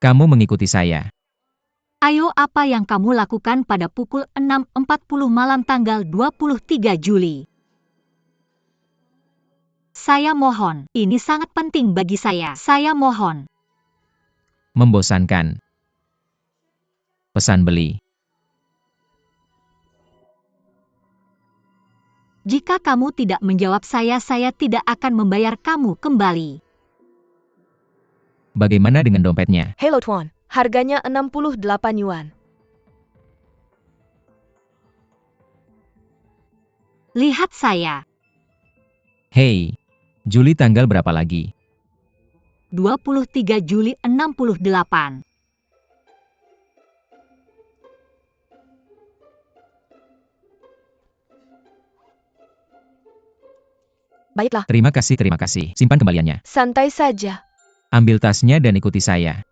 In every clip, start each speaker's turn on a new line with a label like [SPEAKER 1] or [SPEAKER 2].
[SPEAKER 1] Kamu mengikuti saya.
[SPEAKER 2] Ayo, apa yang kamu lakukan pada pukul 6.40 malam tanggal 23 Juli? Saya mohon, ini sangat penting bagi saya. Saya mohon.
[SPEAKER 1] Membosankan. Pesan beli.
[SPEAKER 2] Jika kamu tidak menjawab saya tidak akan membayar kamu kembali.
[SPEAKER 1] Bagaimana dengan dompetnya?
[SPEAKER 3] Hello Tuan, harganya 68 yuan.
[SPEAKER 2] Lihat saya.
[SPEAKER 1] Hei, Juli tanggal berapa lagi?
[SPEAKER 2] 23 Juli 68.
[SPEAKER 3] Baiklah,
[SPEAKER 1] Terima kasih. Simpan kembaliannya.
[SPEAKER 3] santai saja.
[SPEAKER 1] Ambil tasnya dan ikuti saya.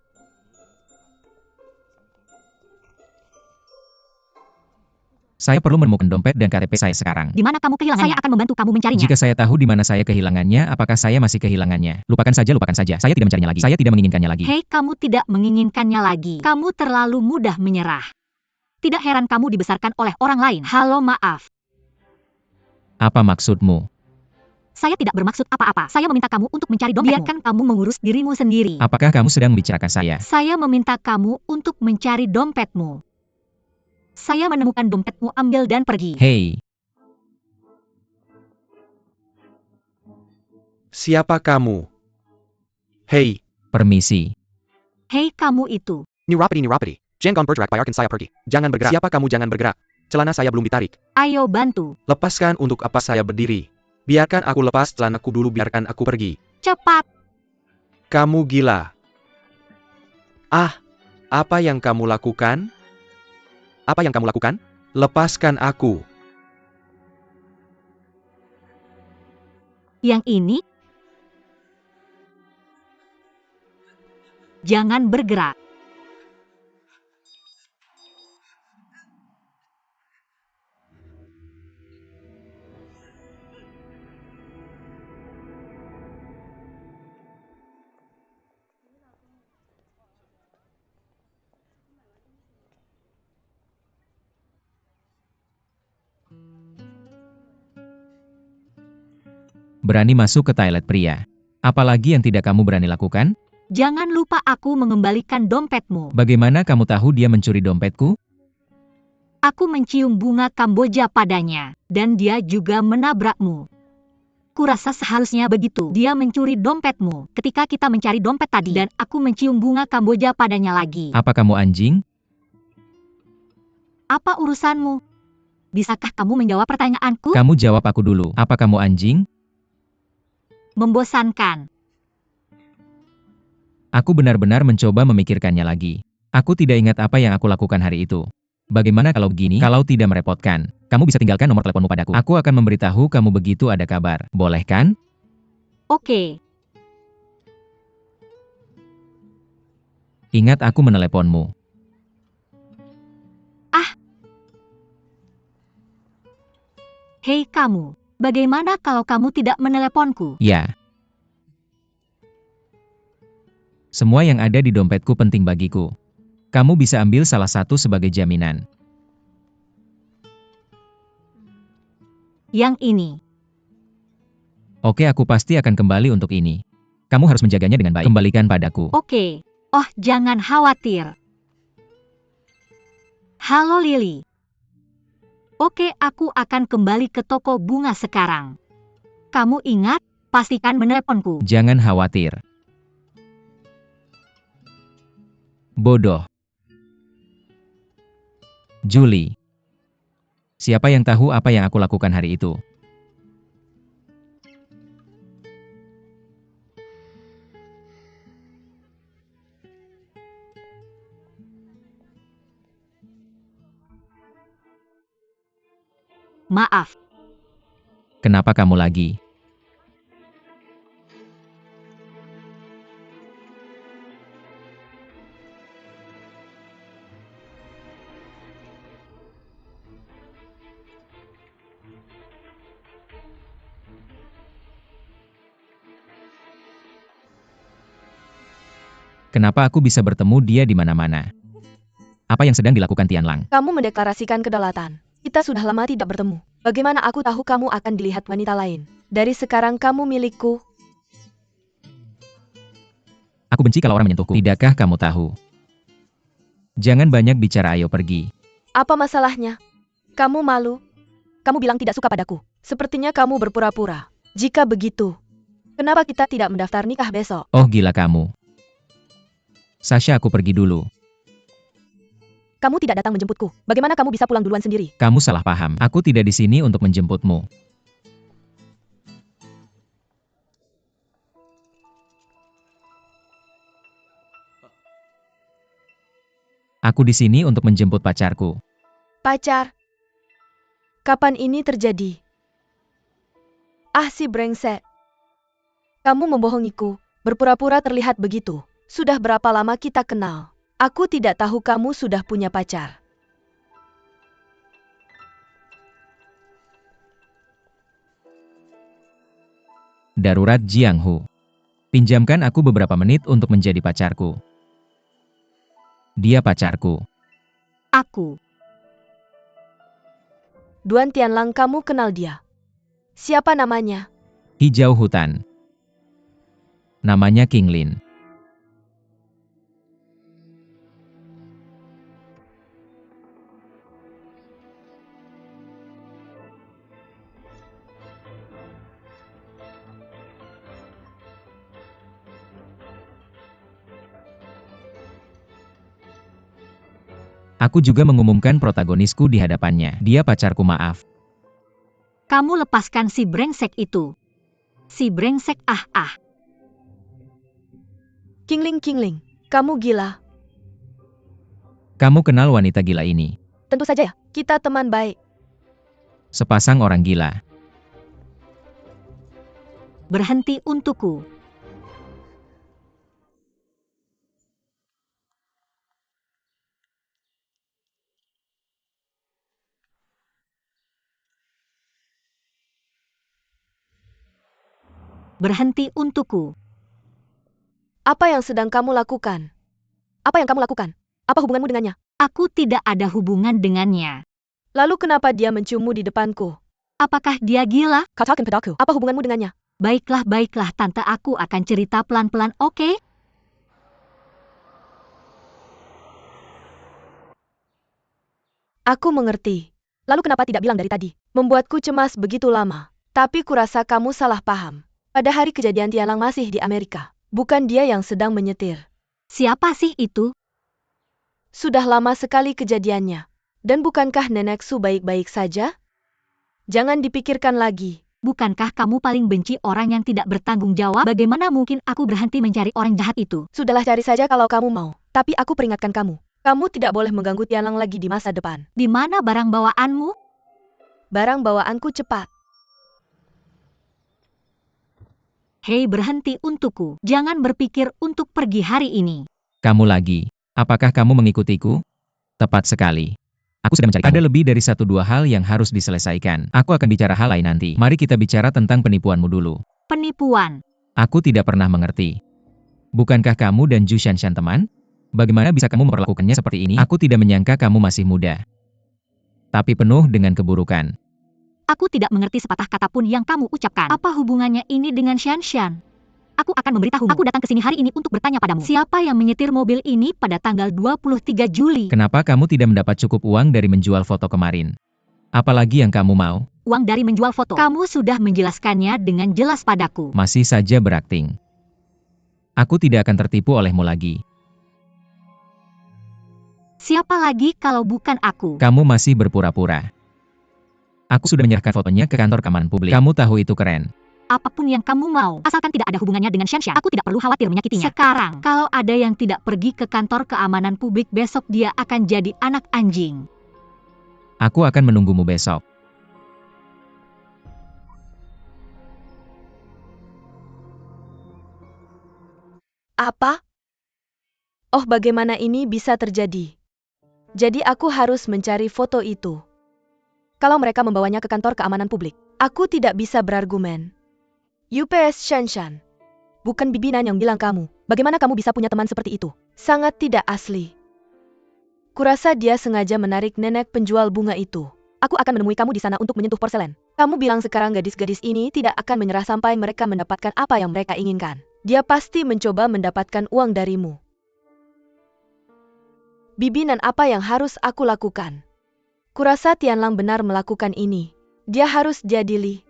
[SPEAKER 1] Saya perlu menemukan dompet dan KTP saya sekarang.
[SPEAKER 2] Di mana kamu kehilangannya? Saya akan membantu kamu mencarinya.
[SPEAKER 1] Jika saya tahu di mana saya kehilangannya, apakah saya masih kehilangannya? Lupakan saja. Saya tidak mencarinya lagi. Saya tidak menginginkannya lagi.
[SPEAKER 2] Hei, kamu tidak menginginkannya lagi. Kamu terlalu mudah menyerah. Tidak heran kamu dibesarkan oleh orang lain. Halo, maaf.
[SPEAKER 1] Apa maksudmu?
[SPEAKER 2] Saya tidak bermaksud apa-apa. Saya meminta kamu untuk mencari dompetmu. Biarkan kamu mengurus dirimu sendiri.
[SPEAKER 1] Apakah kamu sedang membicarakan saya?
[SPEAKER 2] Saya meminta kamu untuk mencari dompetmu. Saya menemukan dompetmu, ambil dan pergi.
[SPEAKER 1] Hei,
[SPEAKER 4] Siapa kamu? Hei,
[SPEAKER 1] permisi.
[SPEAKER 2] Hei, kamu itu.
[SPEAKER 4] ni rapidi. Jangan bergerak, biarkan saya pergi. Jangan bergerak. Siapa kamu? Jangan bergerak. Celana saya belum ditarik.
[SPEAKER 2] Ayo bantu.
[SPEAKER 4] Lepaskan. Untuk apa saya berdiri? Biarkan aku lepas celanaku dulu, biarkan aku pergi.
[SPEAKER 2] Cepat.
[SPEAKER 4] Kamu gila. Ah, apa yang kamu lakukan? Apa yang kamu lakukan? Lepaskan aku.
[SPEAKER 2] Yang ini. Jangan bergerak.
[SPEAKER 1] Berani masuk ke toilet pria. Apalagi yang tidak kamu berani lakukan?
[SPEAKER 2] Jangan lupa aku mengembalikan dompetmu.
[SPEAKER 1] Bagaimana kamu tahu dia mencuri dompetku?
[SPEAKER 2] Aku mencium bunga Kamboja padanya, dan dia juga menabrakmu. Kurasa seharusnya begitu. Dia mencuri dompetmu ketika kita mencari dompet tadi, dan aku mencium bunga Kamboja padanya lagi.
[SPEAKER 1] Apa kamu anjing?
[SPEAKER 2] Apa urusanmu? Bisakah kamu menjawab pertanyaanku?
[SPEAKER 1] Kamu jawab aku dulu. Apa kamu anjing?
[SPEAKER 2] Membosankan.
[SPEAKER 1] Aku benar-benar mencoba memikirkannya lagi. Aku tidak ingat apa yang aku lakukan hari itu. Bagaimana kalau begini? Kalau tidak merepotkan, kamu bisa tinggalkan nomor teleponmu padaku. Aku akan memberitahu kamu begitu ada kabar. Boleh kan?
[SPEAKER 2] Oke.
[SPEAKER 1] Ingat aku meneleponmu.
[SPEAKER 2] Hei kamu, bagaimana kalau kamu tidak meneleponku?
[SPEAKER 1] Ya. Semua yang ada di dompetku penting bagiku. Kamu bisa ambil salah satu sebagai jaminan.
[SPEAKER 2] Yang ini.
[SPEAKER 1] Oke, aku pasti akan kembali untuk ini. Kamu harus menjaganya dengan baik. Kembalikan padaku.
[SPEAKER 2] Oke. Oh, jangan khawatir. Halo Lily. Oke, aku akan kembali ke toko bunga sekarang. Kamu ingat, pastikan meneleponku.
[SPEAKER 1] Jangan khawatir. Bodoh. Julie. Siapa yang tahu apa yang aku lakukan hari itu?
[SPEAKER 2] Maaf.
[SPEAKER 1] Kenapa kamu lagi? Kenapa aku bisa bertemu dia di mana-mana? Apa yang sedang dilakukan Tianlang?
[SPEAKER 3] Kamu mendeklarasikan kedaulatan. Kita sudah lama tidak bertemu. Bagaimana aku tahu kamu akan dilihat wanita lain? Dari sekarang kamu milikku.
[SPEAKER 1] Aku benci kalau orang menyentuhku. Tidakkah kamu tahu? Jangan banyak bicara, ayo pergi.
[SPEAKER 3] Apa masalahnya? Kamu malu? Kamu bilang tidak suka padaku. Sepertinya kamu berpura-pura. Jika begitu, kenapa kita tidak mendaftar nikah besok?
[SPEAKER 1] Oh gila kamu. Sasha, aku pergi dulu.
[SPEAKER 3] Kamu tidak datang menjemputku. Bagaimana kamu bisa pulang duluan sendiri?
[SPEAKER 1] Kamu salah paham. Aku tidak di sini untuk menjemputmu. Aku di sini untuk menjemput pacarku.
[SPEAKER 3] Pacar? Kapan ini terjadi? Ah, si brengsek. Kamu membohongiku. Berpura-pura terlihat begitu. Sudah berapa lama kita kenal? Aku tidak tahu kamu sudah punya pacar.
[SPEAKER 1] Darurat Jianghu. Pinjamkan aku beberapa menit untuk menjadi pacarku. Dia pacarku.
[SPEAKER 2] Aku.
[SPEAKER 3] Duan Tianlang, kamu kenal dia? Siapa namanya?
[SPEAKER 1] Hijau hutan. Namanya King Lin. Aku juga mengumumkan protagonisku di hadapannya. Dia pacarku, maaf.
[SPEAKER 2] Kamu lepaskan si brengsek itu. Si brengsek ah.
[SPEAKER 3] Kingling, kamu gila.
[SPEAKER 1] Kamu kenal wanita gila ini?
[SPEAKER 3] Tentu saja ya, kita teman baik.
[SPEAKER 1] Sepasang orang gila.
[SPEAKER 2] Berhenti untukku. Berhenti untukku.
[SPEAKER 3] Apa yang sedang kamu lakukan? Apa yang kamu lakukan? Apa hubunganmu dengannya?
[SPEAKER 2] Aku tidak ada hubungan dengannya.
[SPEAKER 3] Lalu kenapa dia menciummu di depanku?
[SPEAKER 2] Apakah dia gila?
[SPEAKER 3] Kau talking padaku. Apa hubunganmu dengannya?
[SPEAKER 2] Baiklah, tante, aku akan cerita pelan-pelan, oke?
[SPEAKER 3] Aku mengerti. Lalu kenapa tidak bilang dari tadi? Membuatku cemas begitu lama. Tapi kurasa kamu salah paham. Pada hari kejadian Tianlang masih di Amerika. Bukan dia yang sedang menyetir.
[SPEAKER 2] Siapa sih itu?
[SPEAKER 3] Sudah lama sekali kejadiannya. Dan bukankah Nenek Su baik-baik saja? Jangan dipikirkan lagi.
[SPEAKER 2] Bukankah kamu paling benci orang yang tidak bertanggung jawab? Bagaimana mungkin aku berhenti mencari orang jahat itu?
[SPEAKER 3] Sudahlah, cari saja kalau kamu mau. Tapi aku peringatkan kamu. Kamu tidak boleh mengganggu Tianlang lagi di masa depan.
[SPEAKER 2] Di mana barang bawaanmu?
[SPEAKER 3] Barang bawaanku cepat.
[SPEAKER 2] Hei, berhenti untukku. Jangan berpikir untuk pergi hari ini.
[SPEAKER 1] Kamu lagi. Apakah kamu mengikutiku? Tepat sekali. Aku sedang mencari kamu. Ada lebih dari 1-2 hal yang harus diselesaikan. Aku akan bicara hal lain nanti. Mari kita bicara tentang penipuanmu dulu.
[SPEAKER 2] Penipuan.
[SPEAKER 1] Aku tidak pernah mengerti. Bukankah kamu dan Zhu Shanshan teman? Bagaimana bisa kamu memperlakukannya seperti ini? Aku tidak menyangka kamu masih muda. Tapi penuh dengan keburukan.
[SPEAKER 2] Aku tidak mengerti sepatah kata pun yang kamu ucapkan. Apa hubungannya ini dengan Shanshan? Aku akan memberitahumu. Aku datang ke sini hari ini untuk bertanya padamu. Siapa yang menyetir mobil ini pada tanggal 23 Juli?
[SPEAKER 1] Kenapa kamu tidak mendapat cukup uang dari menjual foto kemarin? Apalagi yang kamu mau?
[SPEAKER 2] Uang dari menjual foto. Kamu sudah menjelaskannya dengan jelas padaku.
[SPEAKER 1] Masih saja berakting. Aku tidak akan tertipu olehmu lagi.
[SPEAKER 2] Siapa lagi kalau bukan aku?
[SPEAKER 1] Kamu masih berpura-pura. Aku sudah menyerahkan fotonya ke kantor keamanan publik. Kamu tahu itu keren.
[SPEAKER 2] Apapun yang kamu mau, asalkan tidak ada hubungannya dengan Shanshan, aku tidak perlu khawatir menyakitinya. Sekarang, kalau ada yang tidak pergi ke kantor keamanan publik besok, dia akan jadi anak anjing.
[SPEAKER 1] Aku akan menunggumu besok.
[SPEAKER 3] Apa? Oh, bagaimana ini bisa terjadi? Jadi aku harus mencari foto itu. Kalau mereka membawanya ke kantor keamanan publik, aku tidak bisa berargumen. UPS Shanshan. Bukan bibinan yang bilang kamu. Bagaimana kamu bisa punya teman seperti itu? Sangat tidak asli. Kurasa dia sengaja menarik nenek penjual bunga itu. Aku akan menemui kamu di sana untuk menyentuh porselen. Kamu bilang sekarang gadis-gadis ini tidak akan menyerah sampai mereka mendapatkan apa yang mereka inginkan. Dia pasti mencoba mendapatkan uang darimu. Bibi, dan apa yang harus aku lakukan? Kurasa Tianlang benar melakukan ini. Dia harus jadi Li.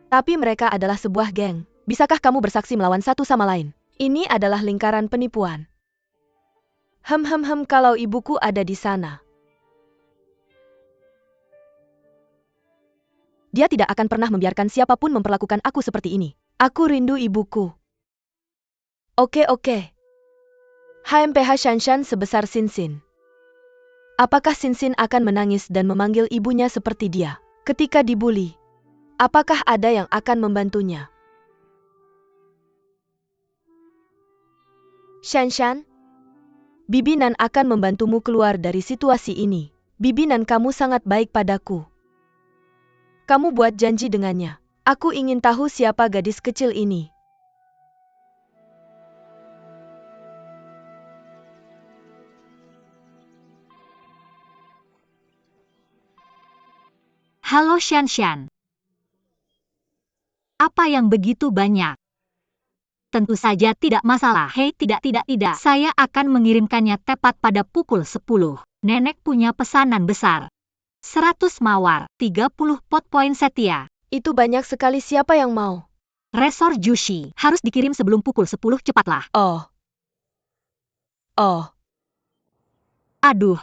[SPEAKER 3] Tapi mereka adalah sebuah geng. Bisakah kamu bersaksi melawan satu sama lain? Ini adalah lingkaran penipuan. Kalau ibuku ada di sana. Dia tidak akan pernah membiarkan siapapun memperlakukan aku seperti ini. Aku rindu ibuku. Oke. HMPH Shanshan sebesar Sinsin. Apakah Sinsin akan menangis dan memanggil ibunya seperti dia? Ketika dibuli, apakah ada yang akan membantunya? Shanshan, Bibi Nan akan membantumu keluar dari situasi ini. Bibi Nan, kamu sangat baik padaku. Kamu buat janji dengannya. Aku ingin tahu siapa gadis kecil ini.
[SPEAKER 2] Halo Shanshan. Apa yang begitu banyak? Tentu saja tidak masalah. Hei, tidak. Saya akan mengirimkannya tepat pada pukul 10. Nenek punya pesanan besar. 100 mawar, 30 pot poin setia.
[SPEAKER 3] Itu banyak sekali, siapa yang mau?
[SPEAKER 2] Resor Jushi harus dikirim sebelum pukul 10, cepatlah.
[SPEAKER 3] Oh.
[SPEAKER 2] Aduh.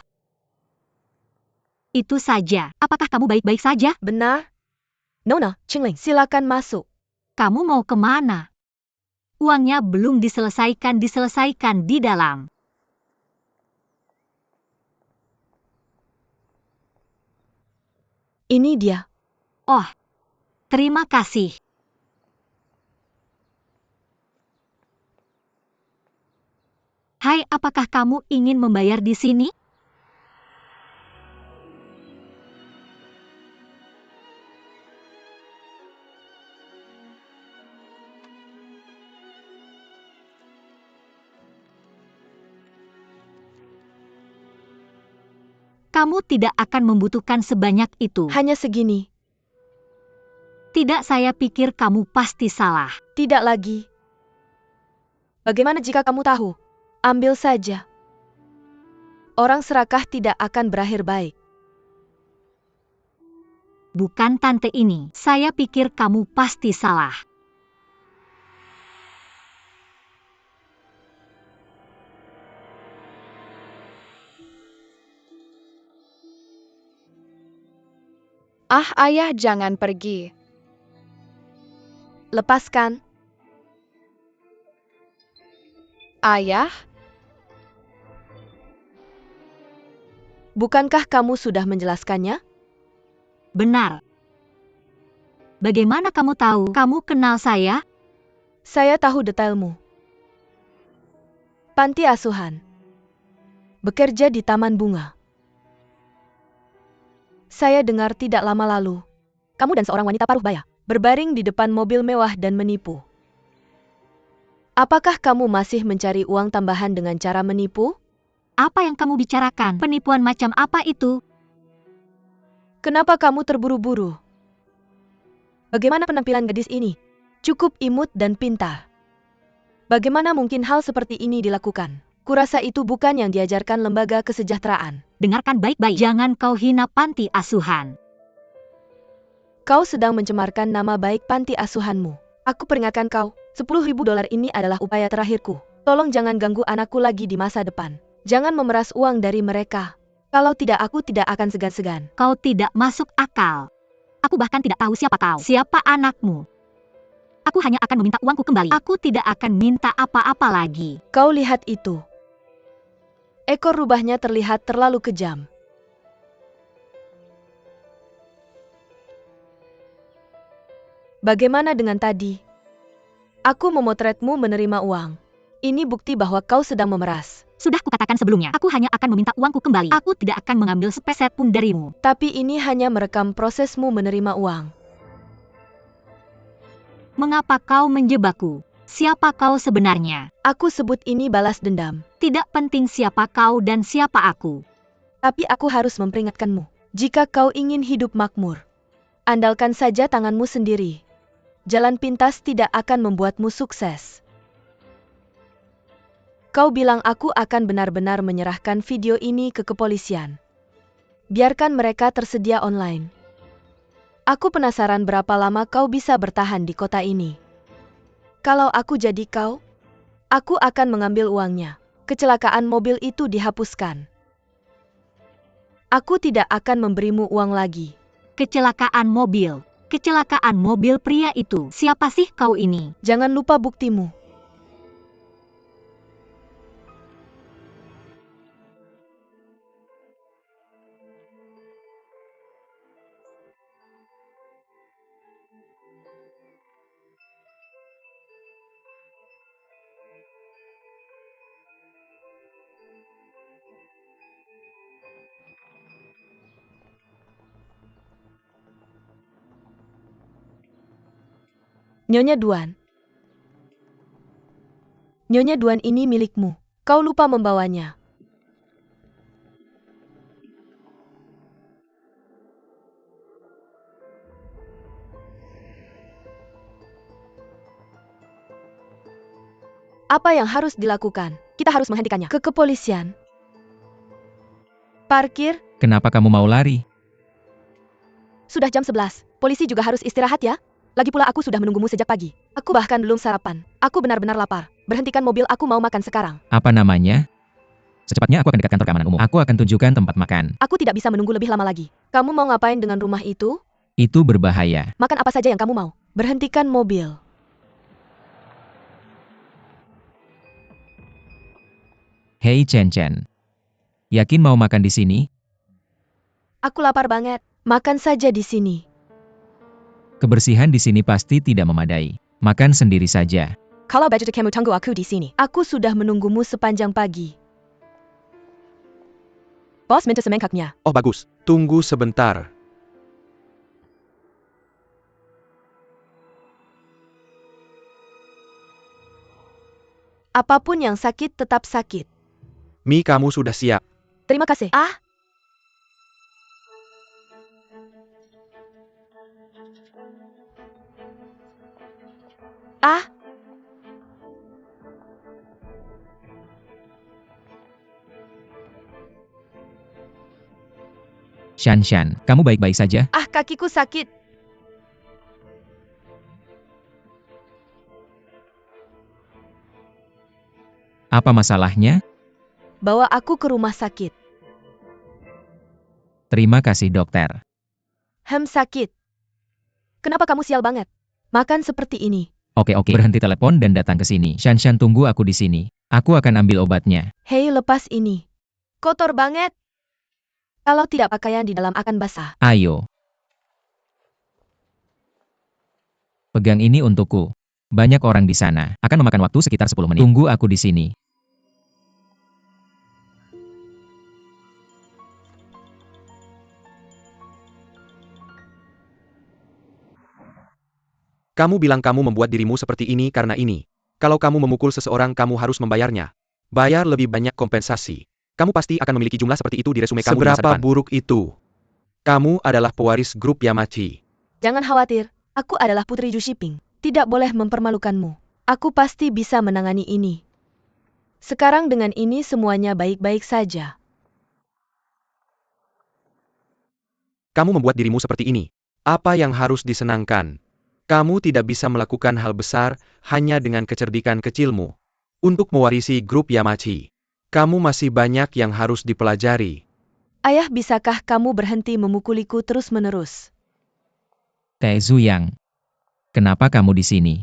[SPEAKER 2] Itu saja. Apakah kamu baik-baik saja?
[SPEAKER 3] Benar? Nona, Qingling, silakan masuk.
[SPEAKER 2] Kamu mau kemana? Uangnya belum diselesaikan di dalam.
[SPEAKER 3] Ini dia.
[SPEAKER 2] Oh, terima kasih. Hai, apakah kamu ingin membayar di sini? Kamu tidak akan membutuhkan sebanyak itu.
[SPEAKER 3] Hanya segini.
[SPEAKER 2] Tidak, saya pikir kamu pasti salah.
[SPEAKER 3] Tidak lagi. Bagaimana jika kamu tahu? Ambil saja. Orang serakah tidak akan berakhir baik.
[SPEAKER 2] Bukan tante ini. Saya pikir kamu pasti salah.
[SPEAKER 5] Ayah, jangan pergi.
[SPEAKER 3] Lepaskan.
[SPEAKER 5] Ayah,
[SPEAKER 3] Bukankah kamu sudah menjelaskannya?
[SPEAKER 2] Benar. Bagaimana kamu tahu? Kamu kenal saya?
[SPEAKER 3] Saya tahu detailmu. Panti asuhan. Bekerja di Taman Bunga. Saya dengar tidak lama lalu, kamu dan seorang wanita paruh baya berbaring di depan mobil mewah dan menipu. Apakah kamu masih mencari uang tambahan dengan cara menipu?
[SPEAKER 2] Apa yang kamu bicarakan? Penipuan macam apa itu?
[SPEAKER 3] Kenapa kamu terburu-buru? Bagaimana penampilan gadis ini? Cukup imut dan pintar. Bagaimana mungkin hal seperti ini dilakukan? Kurasa itu bukan yang diajarkan lembaga kesejahteraan.
[SPEAKER 2] Dengarkan baik-baik. Jangan kau hina panti asuhan.
[SPEAKER 3] Kau sedang mencemarkan nama baik panti asuhanmu. Aku peringatkan kau, $10.000 ini adalah upaya terakhirku. Tolong jangan ganggu anakku lagi di masa depan. Jangan memeras uang dari mereka. Kalau tidak, aku tidak akan segan-segan.
[SPEAKER 2] Kau tidak masuk akal. Aku bahkan tidak tahu siapa kau. Siapa anakmu? Aku hanya akan meminta uangku kembali. Aku tidak akan minta apa-apa lagi.
[SPEAKER 3] Kau lihat itu. Ekor rubahnya terlihat terlalu kejam. Bagaimana dengan tadi? Aku memotretmu menerima uang. Ini bukti bahwa kau sedang memeras.
[SPEAKER 2] Sudah kukatakan sebelumnya, aku hanya akan meminta uangku kembali. Aku tidak akan mengambil sepeset pun darimu.
[SPEAKER 3] Tapi ini hanya merekam prosesmu menerima uang.
[SPEAKER 2] Mengapa kau menjebakku? Siapa kau sebenarnya?
[SPEAKER 3] Aku sebut ini balas dendam.
[SPEAKER 2] Tidak penting siapa kau dan siapa aku.
[SPEAKER 3] Tapi aku harus memperingatkanmu. Jika kau ingin hidup makmur, andalkan saja tanganmu sendiri. Jalan pintas tidak akan membuatmu sukses. Kau bilang aku akan benar-benar menyerahkan video ini ke kepolisian. Biarkan mereka tersedia online. Aku penasaran berapa lama kau bisa bertahan di kota ini. Kalau aku jadi kau, aku akan mengambil uangnya. Kecelakaan mobil itu dihapuskan. Aku tidak akan memberimu uang lagi.
[SPEAKER 2] Kecelakaan mobil. Kecelakaan mobil pria itu. Siapa sih kau ini?
[SPEAKER 3] Jangan lupa buktimu. Nyonya Duan. Nyonya Duan ini milikmu. Kau lupa membawanya. Apa yang harus dilakukan? Kita harus menghentikannya. Ke kepolisian. Parkir.
[SPEAKER 1] Kenapa kamu mau lari?
[SPEAKER 3] Sudah jam 11. Polisi juga harus istirahat ya. Lagi pula aku sudah menunggumu sejak pagi. Aku bahkan belum sarapan. Aku benar-benar lapar. Berhentikan mobil, aku mau makan sekarang.
[SPEAKER 1] Apa namanya? Secepatnya aku akan dekat kantor keamanan umum. Aku akan tunjukkan tempat makan.
[SPEAKER 3] Aku tidak bisa menunggu lebih lama lagi. Kamu mau ngapain dengan rumah itu?
[SPEAKER 1] Itu berbahaya.
[SPEAKER 3] Makan apa saja yang kamu mau. Berhentikan mobil.
[SPEAKER 1] Hei Chen Chen. Yakin mau makan di sini?
[SPEAKER 3] Aku lapar banget. Makan saja di sini.
[SPEAKER 1] Kebersihan di sini pasti tidak memadai. Makan sendiri saja.
[SPEAKER 3] Kalau baju kamu tunggu aku di sini. Aku sudah menunggumu sepanjang pagi. Bos minta semangkaknya.
[SPEAKER 4] Oh bagus, tunggu sebentar.
[SPEAKER 3] Apapun yang sakit tetap sakit.
[SPEAKER 4] Mi, kamu sudah siap.
[SPEAKER 3] Terima kasih.
[SPEAKER 1] Shan Shan, kamu baik-baik saja?
[SPEAKER 3] Kakiku sakit.
[SPEAKER 1] Apa masalahnya?
[SPEAKER 3] Bawa aku ke rumah sakit.
[SPEAKER 1] Terima kasih dokter.
[SPEAKER 3] Sakit. Kenapa kamu sial banget? Makan seperti ini.
[SPEAKER 1] Oke, berhenti telepon dan datang ke sini. Shan Shan, tunggu aku di sini. Aku akan ambil obatnya.
[SPEAKER 3] Hei, lepas ini. Kotor banget. Kalau tidak pakaian di dalam akan basah.
[SPEAKER 1] Ayo. Pegang ini untukku. Banyak orang di sana. Akan memakan waktu sekitar 10 menit. Tunggu aku di sini.
[SPEAKER 4] Kamu bilang kamu membuat dirimu seperti ini karena ini. Kalau kamu memukul seseorang, kamu harus membayarnya. Bayar lebih banyak kompensasi. Kamu pasti akan memiliki jumlah seperti itu di resume kamu di masa
[SPEAKER 6] Seberapa
[SPEAKER 4] depan.
[SPEAKER 6] buruk itu?
[SPEAKER 4] Kamu adalah pewaris grup Yamachi.
[SPEAKER 3] Jangan khawatir. Aku adalah Putri Ju Shiping. Tidak boleh mempermalukanmu. Aku pasti bisa menangani ini. Sekarang dengan ini semuanya baik-baik saja.
[SPEAKER 4] Kamu membuat dirimu seperti ini. Apa yang harus disenangkan? Kamu tidak bisa melakukan hal besar hanya dengan kecerdikan kecilmu. Untuk mewarisi grup Yamachi, kamu masih banyak yang harus dipelajari.
[SPEAKER 3] Ayah, bisakah kamu berhenti memukuliku terus-menerus?
[SPEAKER 1] Teh Zuyang. Kenapa kamu di sini?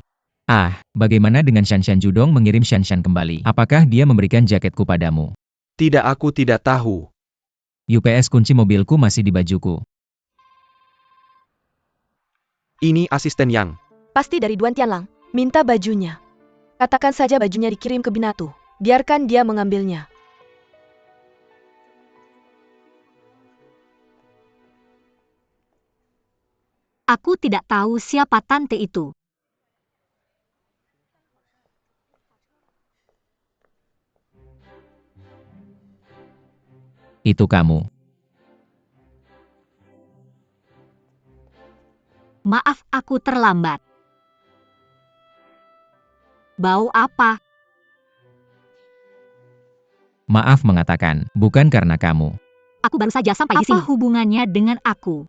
[SPEAKER 1] Bagaimana dengan Shan Shan Judong mengirim Shan Shan kembali? Apakah dia memberikan jaketku padamu?
[SPEAKER 4] Tidak, aku tidak tahu.
[SPEAKER 1] UPS kunci mobilku masih di bajuku.
[SPEAKER 4] Ini asisten Yang.
[SPEAKER 3] Pasti dari Duan Tianlang. Minta bajunya. Katakan saja bajunya dikirim ke Binatu. Biarkan dia mengambilnya.
[SPEAKER 2] Aku tidak tahu siapa tante itu.
[SPEAKER 1] Itu kamu.
[SPEAKER 2] Maaf, aku terlambat. Bau apa?
[SPEAKER 1] Maaf mengatakan, bukan karena kamu.
[SPEAKER 2] Aku baru saja sampai di sini. Apa hubungannya dengan aku?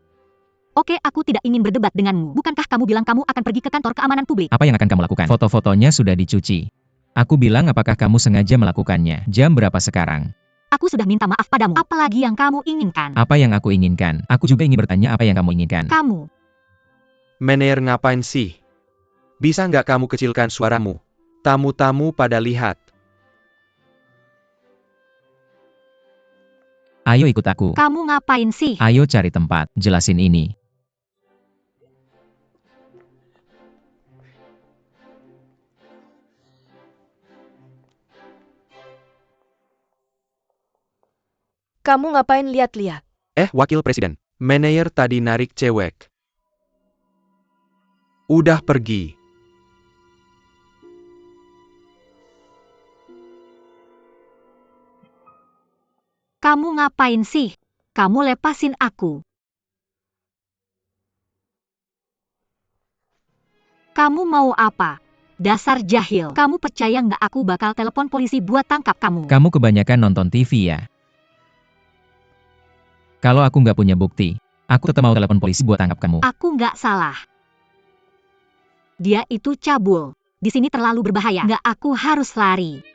[SPEAKER 2] Oke, aku tidak ingin berdebat denganmu. Bukankah kamu bilang kamu akan pergi ke kantor keamanan publik?
[SPEAKER 1] Apa yang akan kamu lakukan? Foto-fotonya sudah dicuci. Aku bilang apakah kamu sengaja melakukannya? Jam berapa sekarang?
[SPEAKER 2] Aku sudah minta maaf padamu. Apalagi yang kamu inginkan?
[SPEAKER 1] Apa yang aku inginkan? Aku juga ingin bertanya apa yang kamu inginkan.
[SPEAKER 2] Kamu.
[SPEAKER 4] Meneer ngapain sih? Bisa nggak kamu kecilkan suaramu? Tamu-tamu pada lihat.
[SPEAKER 1] Ayo ikut aku.
[SPEAKER 2] Kamu ngapain sih?
[SPEAKER 1] Ayo cari tempat, jelasin ini.
[SPEAKER 3] Kamu ngapain lihat-lihat?
[SPEAKER 4] Wakil Presiden. Meneer tadi narik cewek. Udah pergi.
[SPEAKER 2] Kamu ngapain sih? Kamu lepasin aku. Kamu mau apa? Dasar jahil. Kamu percaya nggak aku bakal telepon polisi buat tangkap kamu?
[SPEAKER 1] Kamu kebanyakan nonton TV ya? Kalau aku nggak punya bukti, aku tetap mau telepon polisi buat tangkap kamu.
[SPEAKER 2] Aku nggak salah. Dia itu cabul. Di sini terlalu berbahaya. Nggak, aku harus lari.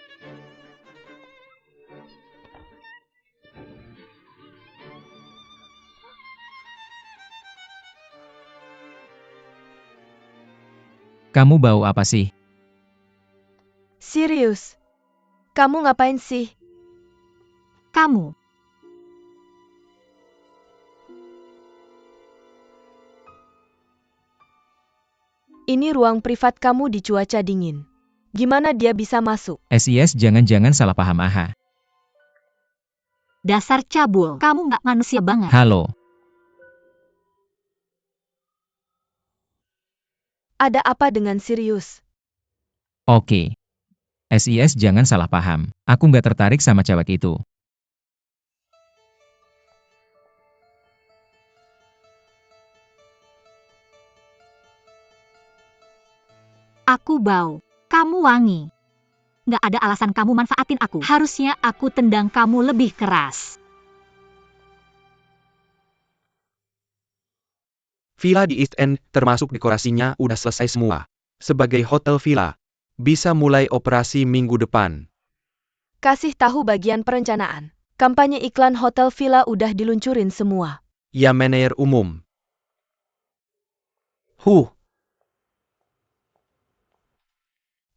[SPEAKER 1] Kamu bau apa sih?
[SPEAKER 3] Serius? Kamu ngapain sih?
[SPEAKER 2] Kamu.
[SPEAKER 3] Ini ruang privat kamu di cuaca dingin. Gimana dia bisa masuk?
[SPEAKER 1] SIS jangan-jangan salah paham aha.
[SPEAKER 2] Dasar cabul. Kamu nggak manusia banget.
[SPEAKER 1] Halo.
[SPEAKER 3] Ada apa dengan Sirius?
[SPEAKER 1] Oke. SIS jangan salah paham. Aku nggak tertarik sama cewek itu.
[SPEAKER 2] Aku bau. Kamu wangi. Nggak ada alasan kamu manfaatin aku. Harusnya aku tendang kamu lebih keras.
[SPEAKER 4] Villa di East End, termasuk dekorasinya, udah selesai semua. Sebagai hotel villa, bisa mulai operasi minggu depan.
[SPEAKER 3] Kasih tahu bagian perencanaan. Kampanye iklan hotel villa udah diluncurin semua.
[SPEAKER 4] Ya meneer umum.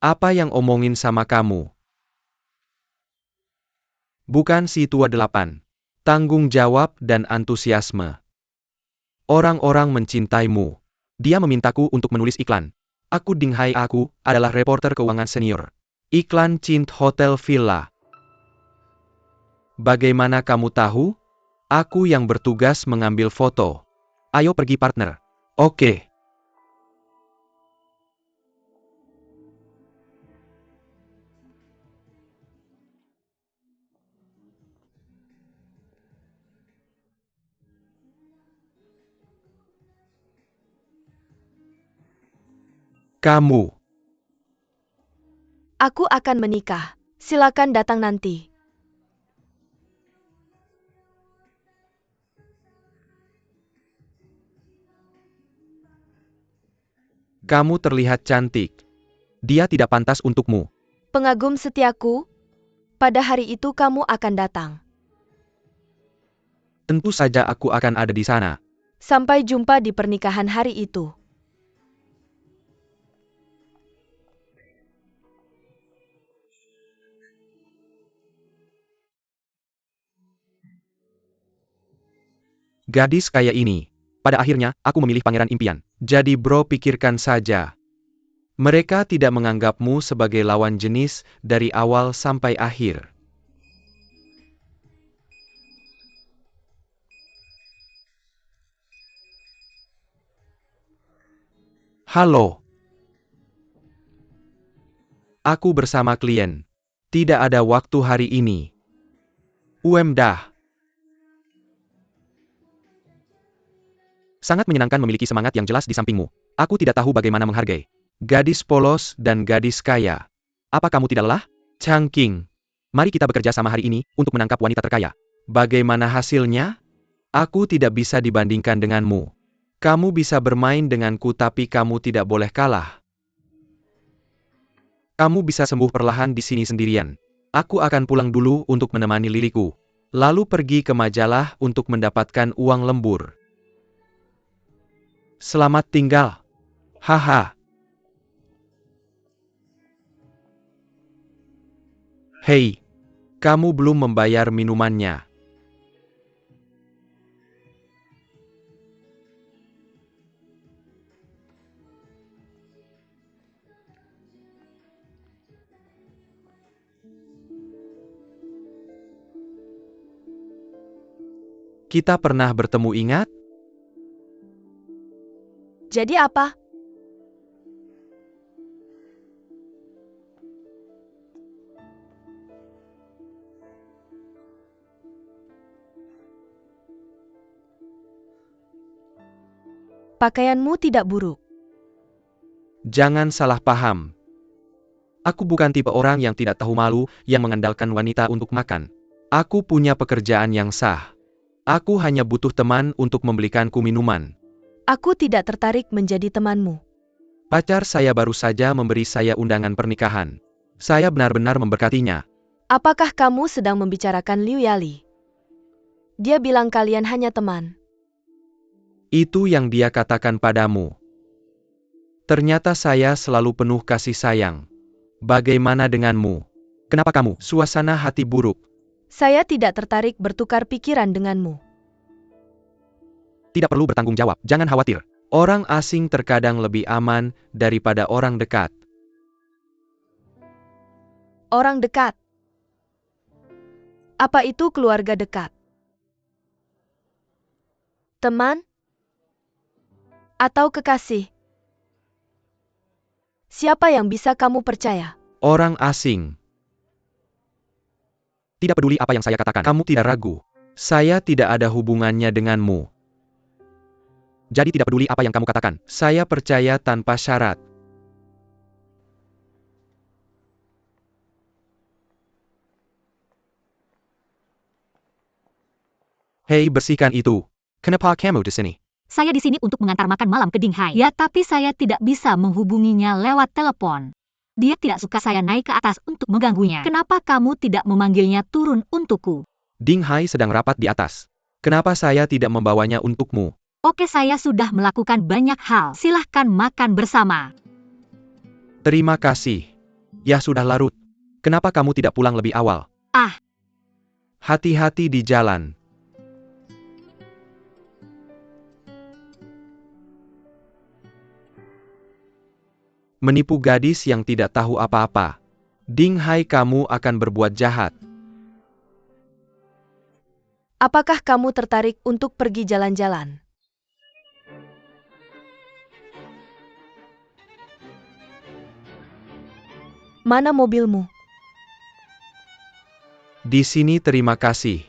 [SPEAKER 4] Apa yang omongin sama kamu? Bukan si tua 8. Tanggung jawab dan antusiasme. Orang-orang mencintaimu. Dia memintaku untuk menulis iklan. Aku Dinghai, aku adalah reporter keuangan senior. Iklan Cint Hotel Villa. Bagaimana kamu tahu? Aku yang bertugas mengambil foto. Ayo pergi partner. Oke. Kamu.
[SPEAKER 3] Aku akan menikah. Silakan datang nanti.
[SPEAKER 4] Kamu terlihat cantik. Dia tidak pantas untukmu.
[SPEAKER 3] Pengagum setiaku, pada hari itu kamu akan datang.
[SPEAKER 4] Tentu saja aku akan ada di sana.
[SPEAKER 3] Sampai jumpa di pernikahan hari itu.
[SPEAKER 4] Gadis kaya ini. Pada akhirnya, aku memilih pangeran impian. Jadi bro, pikirkan saja. Mereka tidak menganggapmu sebagai lawan jenis dari awal sampai akhir. Halo. Aku bersama klien. Tidak ada waktu hari ini. Dah. Sangat menyenangkan memiliki semangat yang jelas di sampingmu. Aku tidak tahu bagaimana menghargai. Gadis polos dan gadis kaya. Apa kamu tidak lelah? Changqing. Mari kita bekerja sama hari ini untuk menangkap wanita terkaya. Bagaimana hasilnya? Aku tidak bisa dibandingkan denganmu. Kamu bisa bermain denganku tapi kamu tidak boleh kalah. Kamu bisa sembuh perlahan di sini sendirian. Aku akan pulang dulu untuk menemani Liliku. Lalu pergi ke majalah untuk mendapatkan uang lembur. Selamat tinggal. Haha. Hei, kamu belum membayar minumannya. Kita pernah bertemu, ingat?
[SPEAKER 3] Jadi apa? Pakaianmu tidak buruk.
[SPEAKER 4] Jangan salah paham. Aku bukan tipe orang yang tidak tahu malu, yang mengandalkan wanita untuk makan. Aku punya pekerjaan yang sah. Aku hanya butuh teman untuk membelikanku minuman.
[SPEAKER 3] Aku tidak tertarik menjadi temanmu.
[SPEAKER 4] Pacar saya baru saja memberi saya undangan pernikahan. Saya benar-benar memberkatinya.
[SPEAKER 3] Apakah kamu sedang membicarakan Liu Yali? Dia bilang kalian hanya teman.
[SPEAKER 4] Itu yang dia katakan padamu. Ternyata saya selalu penuh kasih sayang. Bagaimana denganmu? Kenapa kamu suasana hati buruk?
[SPEAKER 3] Saya tidak tertarik bertukar pikiran denganmu.
[SPEAKER 4] Tidak perlu bertanggung jawab, jangan khawatir. Orang asing terkadang lebih aman daripada orang dekat.
[SPEAKER 3] Orang dekat. Apa itu keluarga dekat? Teman? Atau kekasih? Siapa yang bisa kamu percaya?
[SPEAKER 4] Orang asing. Tidak peduli apa yang saya katakan, kamu tidak ragu. Saya tidak ada hubungannya denganmu. Jadi tidak peduli apa yang kamu katakan, saya percaya tanpa syarat. Hei, bersihkan itu. Kenapa kamu di sini?
[SPEAKER 2] Saya di sini untuk mengantar makan malam ke Ding Hai. Ya, tapi saya tidak bisa menghubunginya lewat telepon. Dia tidak suka saya naik ke atas untuk mengganggunya. Kenapa kamu tidak memanggilnya turun untukku?
[SPEAKER 4] Ding Hai sedang rapat di atas. Kenapa saya tidak membawanya untukmu?
[SPEAKER 2] Oke, saya sudah melakukan banyak hal. Silahkan makan bersama.
[SPEAKER 4] Terima kasih. Ya sudah larut. Kenapa kamu tidak pulang lebih awal?
[SPEAKER 2] Ah.
[SPEAKER 4] Hati-hati di jalan. Menipu gadis yang tidak tahu apa-apa. Ding Hai, kamu akan berbuat jahat.
[SPEAKER 3] Apakah kamu tertarik untuk pergi jalan-jalan? Mana mobilmu?
[SPEAKER 4] Di sini, terima kasih.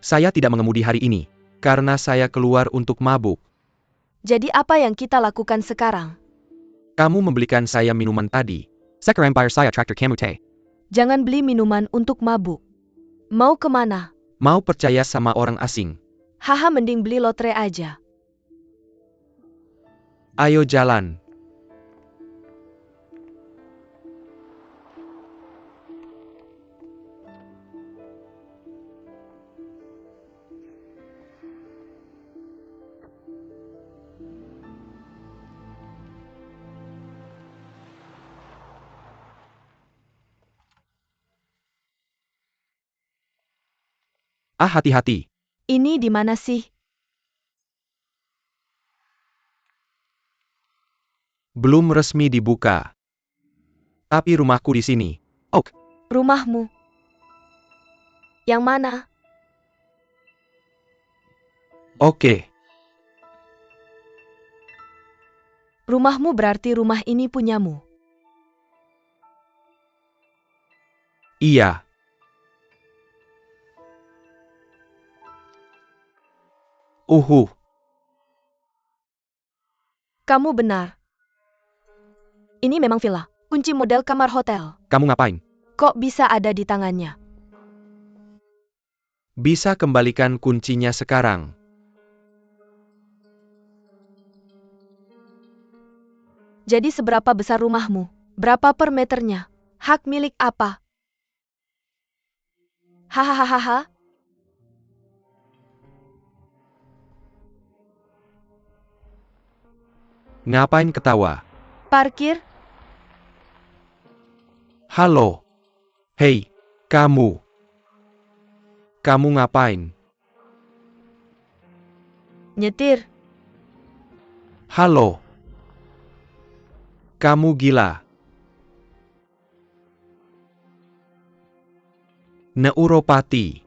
[SPEAKER 4] Saya tidak mengemudi hari ini, karena saya keluar untuk mabuk.
[SPEAKER 3] Jadi apa yang kita lakukan sekarang?
[SPEAKER 4] Kamu membelikan saya minuman tadi. Sekarang bayar saya traktor kamu teh.
[SPEAKER 3] Jangan beli minuman untuk mabuk. Mau kemana?
[SPEAKER 4] Mau percaya sama orang asing?
[SPEAKER 3] Haha, mending beli lotre aja.
[SPEAKER 4] Ayo jalan. Ah, hati-hati.
[SPEAKER 3] Ini di mana sih?
[SPEAKER 4] Belum resmi dibuka. Tapi rumahku di sini. Ok.
[SPEAKER 3] Rumahmu. Yang mana?
[SPEAKER 4] Oke.
[SPEAKER 3] Rumahmu berarti rumah ini punyamu.
[SPEAKER 4] Iya. Uhuh,
[SPEAKER 3] Kamu benar. Ini memang villa. Kunci model kamar hotel.
[SPEAKER 4] kamu ngapain?
[SPEAKER 3] Kok bisa ada di tangannya?
[SPEAKER 4] Bisa kembalikan kuncinya sekarang.
[SPEAKER 3] Jadi seberapa besar rumahmu? Berapa per meternya? Hak milik apa? Hahaha.
[SPEAKER 4] Ngapain ketawa?
[SPEAKER 3] Parkir?
[SPEAKER 4] Halo. Hei, kamu. Kamu ngapain?
[SPEAKER 3] Nyetir?
[SPEAKER 4] Halo. Kamu gila. Neuropati.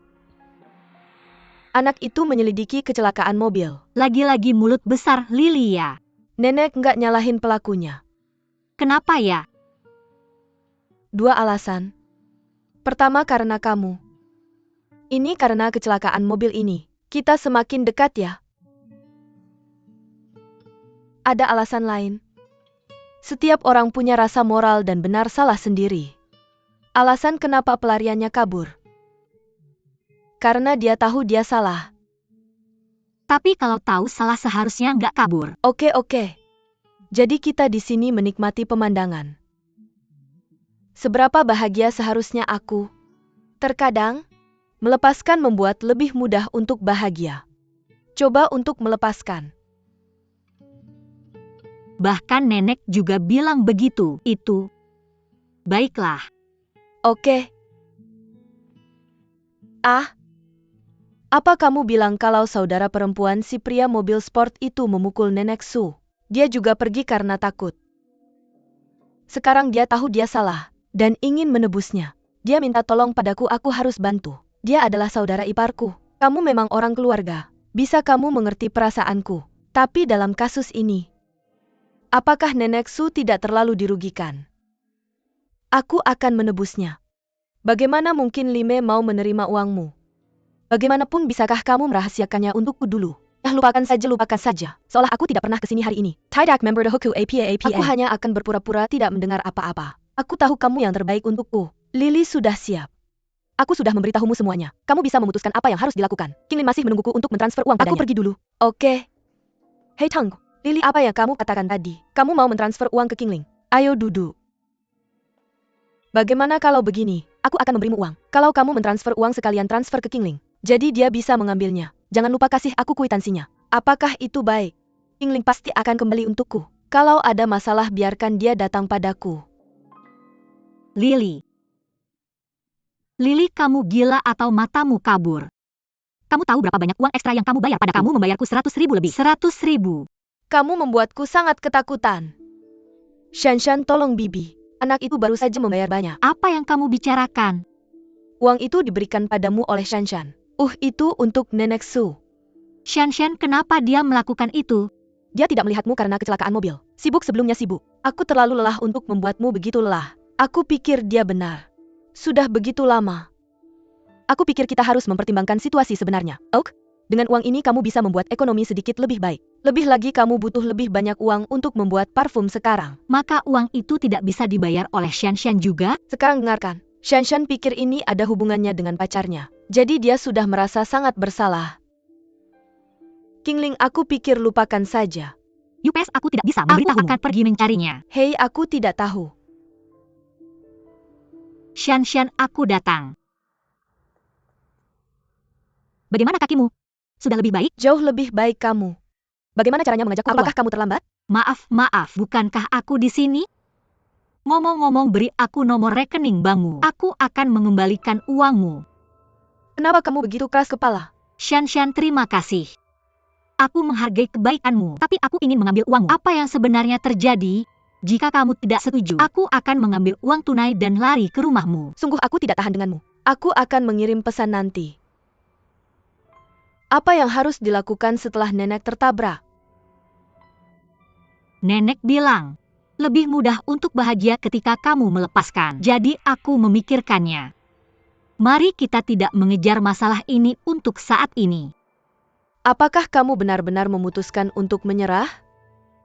[SPEAKER 3] Anak itu menyelidiki kecelakaan mobil.
[SPEAKER 2] Lagi-lagi mulut besar Lily ya.
[SPEAKER 3] Nenek nggak nyalahin pelakunya.
[SPEAKER 2] Kenapa ya?
[SPEAKER 3] 2 alasan. Pertama karena kamu. Ini karena kecelakaan mobil ini. Kita semakin dekat ya. Ada alasan lain. Setiap orang punya rasa moral dan benar salah sendiri. Alasan kenapa pelariannya kabur. Karena dia tahu dia salah.
[SPEAKER 2] Tapi kalau tahu salah seharusnya nggak kabur.
[SPEAKER 3] Oke. Jadi kita di sini menikmati pemandangan. Seberapa bahagia seharusnya aku. Terkadang, melepaskan membuat lebih mudah untuk bahagia. Coba untuk melepaskan.
[SPEAKER 2] Bahkan nenek juga bilang begitu. Itu. Baiklah.
[SPEAKER 3] Oke. Apa kamu bilang kalau saudara perempuan si pria mobil sport itu memukul nenek Su? Dia juga pergi karena takut. Sekarang dia tahu dia salah, dan ingin menebusnya. Dia minta tolong padaku, aku harus bantu. Dia adalah saudara iparku. Kamu memang orang keluarga. Bisa kamu mengerti perasaanku. Tapi dalam kasus ini, apakah nenek Su tidak terlalu dirugikan? Aku akan menebusnya. Bagaimana mungkin Lime mau menerima uangmu? Bagaimanapun bisakah kamu merahasiakannya untukku dulu? Lupakan saja. Seolah aku tidak pernah kesini hari ini. Tidak member the Hoku APA. Aku hanya akan berpura-pura tidak mendengar apa-apa. Aku tahu kamu yang terbaik untukku. Lily sudah siap. Aku sudah memberitahumu semuanya. Kamu bisa memutuskan apa yang harus dilakukan. Kinglin masih menungguku untuk mentransfer uang padanya. Aku pergi dulu. Oke. Hei Tang, Lily, apa yang kamu katakan tadi? Kamu mau mentransfer uang ke Kinglin? Ayo duduk. Bagaimana kalau begini? Aku akan memberimu uang. Kalau kamu mentransfer uang sekalian transfer ke Kinglin. Jadi dia bisa mengambilnya. Jangan lupa kasih aku kwitansinya. Apakah itu baik? Kinglin pasti akan kembali untukku. Kalau ada masalah biarkan dia datang padaku.
[SPEAKER 2] Lily, kamu gila atau matamu kabur? Kamu tahu berapa banyak uang ekstra yang kamu bayar pada kamu membayarku 100.000 lebih? 100.000.
[SPEAKER 3] Kamu membuatku sangat ketakutan. Shanshan, tolong Bibi. Anak itu baru saja membayar banyak.
[SPEAKER 2] Apa yang kamu bicarakan?
[SPEAKER 3] Uang itu diberikan padamu oleh Shanshan. Itu untuk Nenek Su.
[SPEAKER 2] Shanshan, kenapa dia melakukan itu?
[SPEAKER 3] Dia tidak melihatmu karena kecelakaan mobil. Sibuk sebelumnya sibuk. Aku terlalu lelah untuk membuatmu begitu lelah. Aku pikir dia benar. Sudah begitu lama. Aku pikir kita harus mempertimbangkan situasi sebenarnya. Dengan uang ini kamu bisa membuat ekonomi sedikit lebih baik. Lebih lagi kamu butuh lebih banyak uang untuk membuat parfum sekarang.
[SPEAKER 2] Maka uang itu tidak bisa dibayar oleh Shanshan juga?
[SPEAKER 3] Sekarang dengarkan. Shanshan pikir ini ada hubungannya dengan pacarnya. Jadi dia sudah merasa sangat bersalah. Kingling, aku pikir lupakan saja.
[SPEAKER 2] Yupes, aku tidak bisa memberitahumu. Aku akan pergi mencarinya.
[SPEAKER 3] Hei, aku tidak tahu.
[SPEAKER 2] Shanshan, aku datang. Bagaimana kakimu? Sudah lebih baik?
[SPEAKER 3] Jauh lebih baik kamu. Bagaimana caranya mengajakku keluar? Apakah kamu terlambat?
[SPEAKER 2] Maaf, bukankah aku di sini? Ngomong-ngomong, beri aku nomor rekening bankmu. Aku akan mengembalikan uangmu.
[SPEAKER 3] Kenapa kamu begitu keras kepala?
[SPEAKER 2] Shanshan, terima kasih. Aku menghargai kebaikanmu, tapi aku ingin mengambil uangmu. Apa yang sebenarnya terjadi? Jika kamu tidak setuju, aku akan mengambil uang tunai dan lari ke rumahmu.
[SPEAKER 3] Sungguh aku tidak tahan denganmu. Aku akan mengirim pesan nanti. Apa yang harus dilakukan setelah nenek tertabrak?
[SPEAKER 2] Nenek bilang, lebih mudah untuk bahagia ketika kamu melepaskan. Jadi aku memikirkannya. Mari kita tidak mengejar masalah ini untuk saat ini.
[SPEAKER 3] Apakah kamu benar-benar memutuskan untuk menyerah?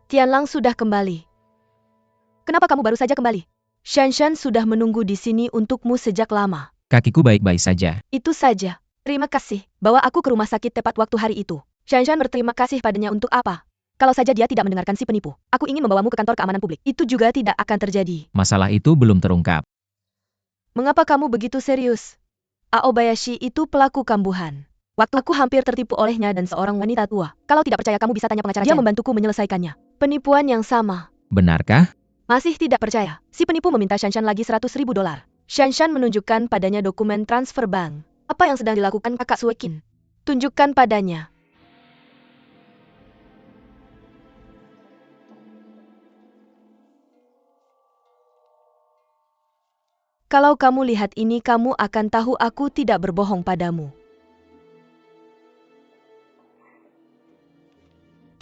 [SPEAKER 3] Tianlang sudah kembali. Kenapa kamu baru saja kembali? Shanshan sudah menunggu di sini untukmu sejak lama.
[SPEAKER 1] Kakiku baik-baik saja.
[SPEAKER 3] Itu saja. Terima kasih. Bawa aku ke rumah sakit tepat waktu hari itu. Shanshan berterima kasih padanya untuk apa? Kalau saja dia tidak mendengarkan si penipu, aku ingin membawamu ke kantor keamanan publik. Itu juga tidak akan terjadi.
[SPEAKER 1] Masalah itu belum terungkap.
[SPEAKER 3] Mengapa kamu begitu serius? Aobayashi itu pelaku kambuhan. Waktu aku hampir tertipu olehnya dan seorang wanita tua. Kalau tidak percaya kamu bisa tanya pengacara. Dia membantuku menyelesaikannya. Penipuan yang sama.
[SPEAKER 1] Benarkah?
[SPEAKER 3] Masih tidak percaya. Si penipu meminta Shanshan lagi $100.000. Shanshan menunjukkan padanya dokumen transfer bank. Apa yang sedang dilakukan kakak Suekin? Tunjukkan padanya. Kalau kamu lihat ini kamu akan tahu aku tidak berbohong padamu.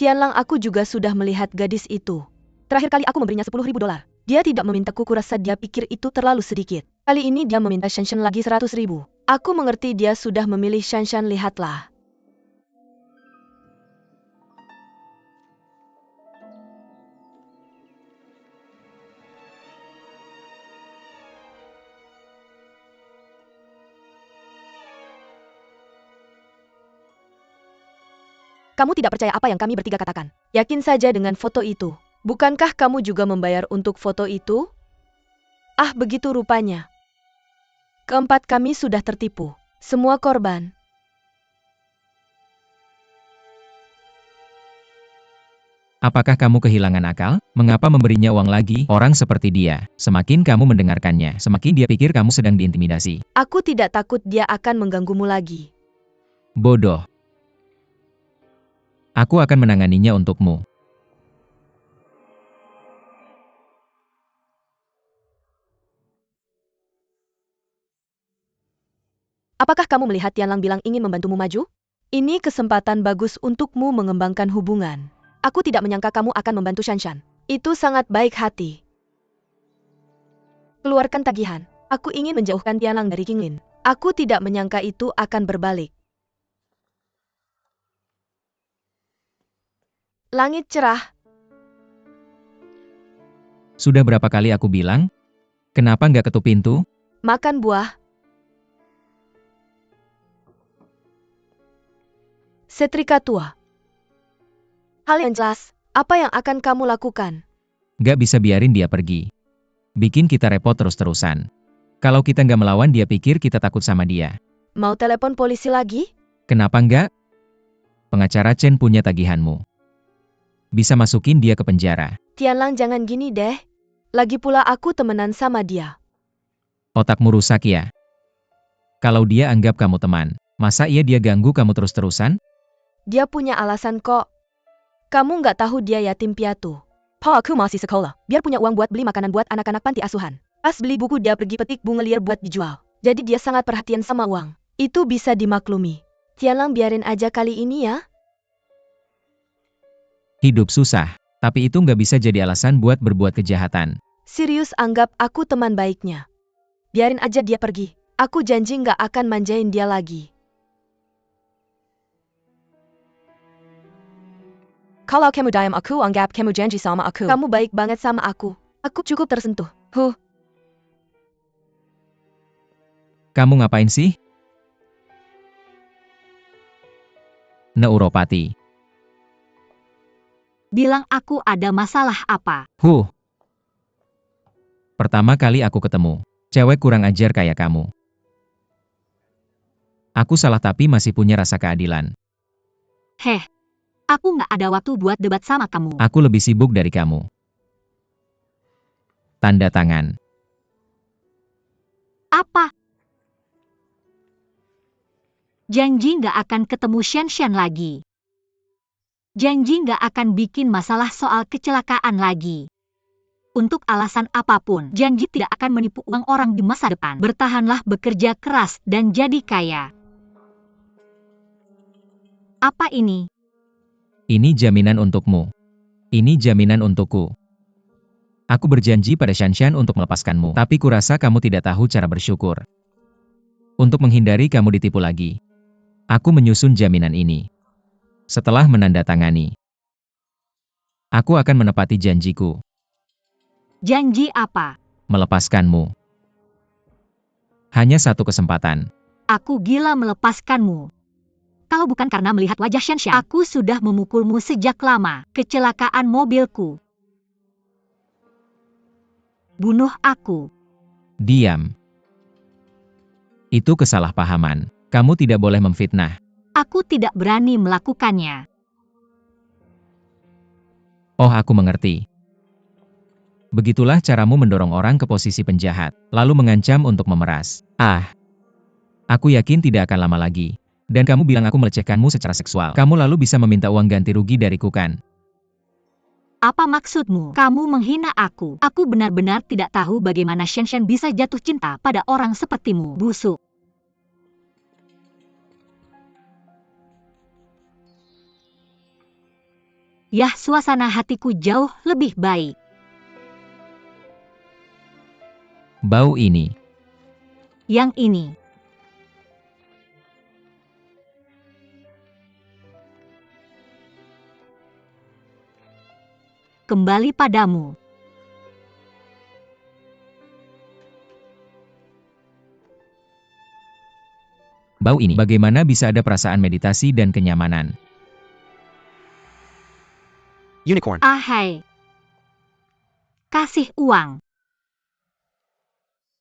[SPEAKER 3] Tianlang, aku juga sudah melihat gadis itu. Terakhir kali aku memberinya $10.000. Dia tidak memintaku, kurasa dia pikir itu terlalu sedikit. Kali ini dia meminta Shanshan lagi 100.000. Aku mengerti dia sudah memilih Shanshan, lihatlah. Kamu tidak percaya apa yang kami bertiga katakan. Yakin saja dengan foto itu. Bukankah kamu juga membayar untuk foto itu? Ah, begitu rupanya. Keempat kami sudah tertipu. Semua korban.
[SPEAKER 1] Apakah kamu kehilangan akal? Mengapa memberinya uang lagi? Orang seperti dia, semakin kamu mendengarkannya, semakin dia pikir kamu sedang diintimidasi.
[SPEAKER 3] Aku tidak takut dia akan mengganggumu lagi.
[SPEAKER 1] Bodoh. Aku akan menanganinya untukmu.
[SPEAKER 3] Apakah kamu melihat Tianlang bilang ingin membantumu maju? Ini kesempatan bagus untukmu mengembangkan hubungan. Aku tidak menyangka kamu akan membantu Shanshan. Itu sangat baik hati. Keluarkan tagihan. Aku ingin menjauhkan Tianlang dari Qinglin. Aku tidak menyangka itu akan berbalik. Langit cerah.
[SPEAKER 1] Sudah berapa kali aku bilang? Kenapa nggak ketuk pintu?
[SPEAKER 3] Makan buah. Setrika tua. Hal yang jelas, apa yang akan kamu lakukan?
[SPEAKER 1] Nggak bisa biarin dia pergi. Bikin kita repot terus-terusan. Kalau kita nggak melawan dia pikir kita takut sama dia.
[SPEAKER 3] Mau telepon polisi lagi?
[SPEAKER 1] Kenapa nggak? Pengacara Chen punya tagihanmu. Bisa masukin dia ke penjara.
[SPEAKER 3] Tianlang, jangan gini deh. Lagi pula aku temenan sama dia.
[SPEAKER 1] Otakmu rusak ya? Kalau dia anggap kamu teman, masa iya dia ganggu kamu terus-terusan?
[SPEAKER 3] Dia punya alasan kok. Kamu nggak tahu dia yatim piatu. Pa, aku masih sekolah. Biar punya uang buat beli makanan buat anak-anak panti asuhan. Pas beli buku dia pergi petik bunga liar buat dijual. Jadi dia sangat perhatian sama uang. Itu bisa dimaklumi. Tianlang, biarin aja kali ini ya.
[SPEAKER 1] Hidup susah, tapi itu nggak bisa jadi alasan buat berbuat kejahatan.
[SPEAKER 3] Serius, anggap aku teman baiknya. Biarin aja dia pergi. Aku janji nggak akan manjain dia lagi. Kalau kamu diam, aku anggap kamu janji sama aku. Kamu baik banget sama aku. Aku cukup tersentuh.
[SPEAKER 1] Kamu ngapain sih? Neuropati.
[SPEAKER 2] Bilang aku ada masalah apa?
[SPEAKER 1] Pertama kali aku ketemu. Cewek kurang ajar kayak kamu. Aku salah tapi masih punya rasa keadilan.
[SPEAKER 2] Heh, aku nggak ada waktu buat debat sama kamu.
[SPEAKER 1] Aku lebih sibuk dari kamu. Tanda tangan.
[SPEAKER 2] Apa? Janji nggak akan ketemu Shanshan lagi. Janji nggak akan bikin masalah soal kecelakaan lagi. Untuk alasan apapun, janji tidak akan menipu uang orang di masa depan. Bertahanlah, bekerja keras, dan jadi kaya. Apa ini?
[SPEAKER 1] Ini jaminan untukmu. Ini jaminan untukku. Aku berjanji pada Shanshan untuk melepaskanmu. Tapi kurasa kamu tidak tahu cara bersyukur. Untuk menghindari kamu ditipu lagi, aku menyusun jaminan ini. Setelah menandatangani, aku akan menepati janjiku,
[SPEAKER 2] Janji apa?
[SPEAKER 1] melepaskanmu. Hanya satu kesempatan.
[SPEAKER 2] Aku gila melepaskanmu. Kalau bukan karena melihat wajah Shenshan, aku sudah memukulmu sejak lama. Kecelakaan mobilku. Bunuh aku.
[SPEAKER 1] Diam. Itu kesalahpahaman. Kamu tidak boleh memfitnah.
[SPEAKER 2] Aku tidak berani melakukannya.
[SPEAKER 1] Oh, aku mengerti. Begitulah caramu mendorong orang ke posisi penjahat, lalu mengancam untuk memeras. Aku yakin tidak akan lama lagi. Dan kamu bilang aku melecehkanmu secara seksual. Kamu lalu bisa meminta uang ganti rugi dariku kan?
[SPEAKER 2] Apa maksudmu? Kamu menghina aku. Aku benar-benar tidak tahu bagaimana Shenshan bisa jatuh cinta pada orang sepertimu. Busuk. Yah, suasana hatiku jauh lebih baik.
[SPEAKER 1] Bau ini.
[SPEAKER 2] Yang ini. Kembali padamu.
[SPEAKER 1] Bau ini. Bagaimana bisa ada perasaan meditasi dan kenyamanan?
[SPEAKER 4] Unicorn.
[SPEAKER 2] Ahai. Kasih uang.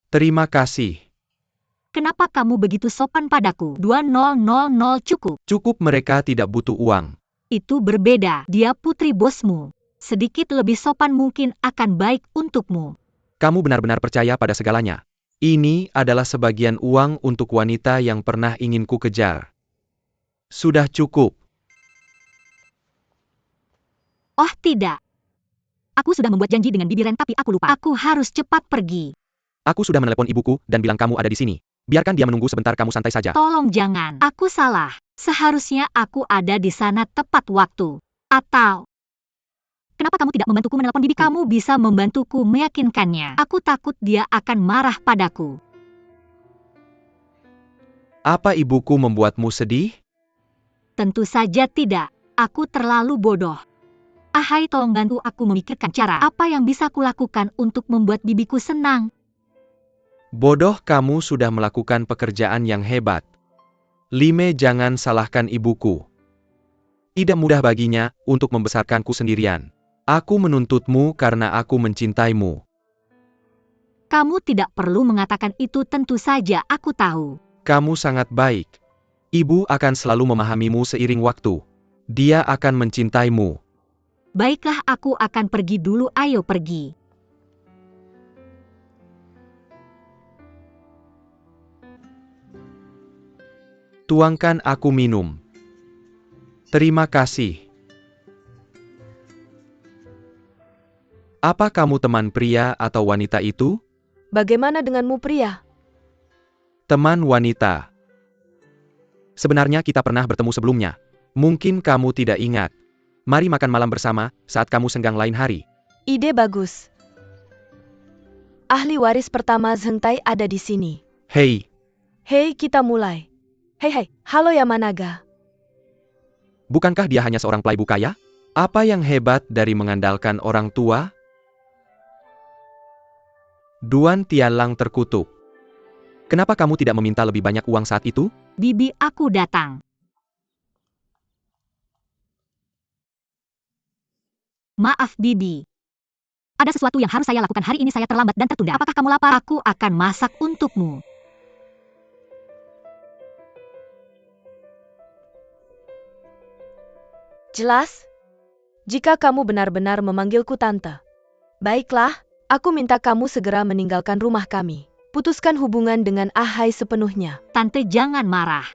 [SPEAKER 4] Terima kasih.
[SPEAKER 2] Kenapa kamu begitu sopan padaku? 2000 cukup.
[SPEAKER 4] Cukup, mereka tidak butuh uang.
[SPEAKER 2] Itu berbeda. Dia putri bosmu. Sedikit lebih sopan mungkin akan baik untukmu.
[SPEAKER 4] Kamu benar-benar percaya pada segalanya. Ini adalah sebagian uang untuk wanita yang pernah ingin ku kejar. Sudah cukup.
[SPEAKER 2] Oh tidak. Aku sudah membuat janji dengan Bibi Ren tapi aku lupa. Aku harus cepat pergi.
[SPEAKER 4] Aku sudah menelepon ibuku dan bilang kamu ada di sini. Biarkan dia menunggu sebentar, kamu santai saja.
[SPEAKER 2] Tolong jangan. Aku salah. Seharusnya aku ada di sana tepat waktu. Atau kenapa kamu tidak membantuku menelepon Bibi? Kamu bisa membantuku meyakinkannya. Aku takut dia akan marah padaku.
[SPEAKER 4] Apa ibuku membuatmu sedih?
[SPEAKER 2] Tentu saja tidak. Aku terlalu bodoh. Ahai, tolong bantu aku memikirkan cara apa yang bisa kulakukan untuk membuat bibiku senang.
[SPEAKER 4] Bodoh, kamu sudah melakukan pekerjaan yang hebat. Lime, jangan salahkan ibuku. Tidak mudah baginya untuk membesarkanku sendirian. Aku menuntutmu karena aku mencintaimu.
[SPEAKER 2] Kamu tidak perlu mengatakan itu, tentu saja aku tahu.
[SPEAKER 4] Kamu sangat baik. Ibu akan selalu memahamimu seiring waktu. Dia akan mencintaimu.
[SPEAKER 2] Baiklah, aku akan pergi dulu. Ayo pergi.
[SPEAKER 4] Tuangkan aku minum. Terima kasih. Apa kamu teman pria atau wanita itu?
[SPEAKER 3] Bagaimana denganmu, pria?
[SPEAKER 4] Teman wanita. Sebenarnya kita pernah bertemu sebelumnya. Mungkin kamu tidak ingat. Mari makan malam bersama saat kamu senggang lain hari.
[SPEAKER 3] Ide bagus. Ahli waris pertama Zhengtai ada di sini.
[SPEAKER 4] Hei,
[SPEAKER 3] Hei, kita mulai. Hei, halo Yamanaga.
[SPEAKER 4] bukankah dia hanya seorang playboy kaya? Apa yang hebat dari mengandalkan orang tua? Duan Tianlang terkutuk. Kenapa kamu tidak meminta lebih banyak uang saat itu?
[SPEAKER 2] Bibi, aku datang. Maaf, Bibi. Ada sesuatu yang harus saya lakukan hari ini. Saya terlambat dan tertunda. Apakah kamu lapar? Aku akan masak untukmu.
[SPEAKER 3] Jelas? Jika kamu benar-benar memanggilku tante. Baiklah, aku minta kamu segera meninggalkan rumah kami. Putuskan hubungan dengan Ahai sepenuhnya.
[SPEAKER 2] Tante, jangan marah.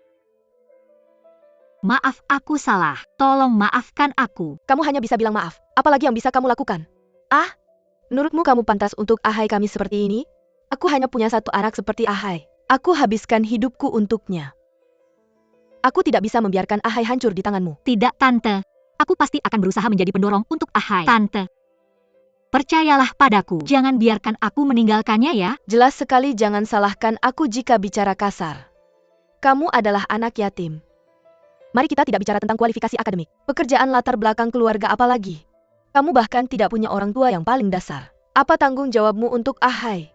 [SPEAKER 2] Maaf, aku salah. Tolong maafkan aku.
[SPEAKER 3] Kamu hanya bisa bilang maaf. Apalagi yang bisa kamu lakukan? Menurutmu kamu pantas untuk Ahai kami seperti ini? Aku hanya punya satu anak seperti Ahai. Aku habiskan hidupku untuknya. Aku tidak bisa membiarkan Ahai hancur di tanganmu.
[SPEAKER 2] Tidak, Tante. Aku pasti akan berusaha menjadi pendorong untuk Ahai. Tante, percayalah padaku. Jangan biarkan aku meninggalkannya ya.
[SPEAKER 3] Jelas sekali, jangan salahkan aku jika bicara kasar. Kamu adalah anak yatim. Mari kita tidak bicara tentang kualifikasi akademik, pekerjaan, latar belakang keluarga, apalagi. Kamu bahkan tidak punya orang tua yang paling dasar. Apa tanggung jawabmu untuk Ahai?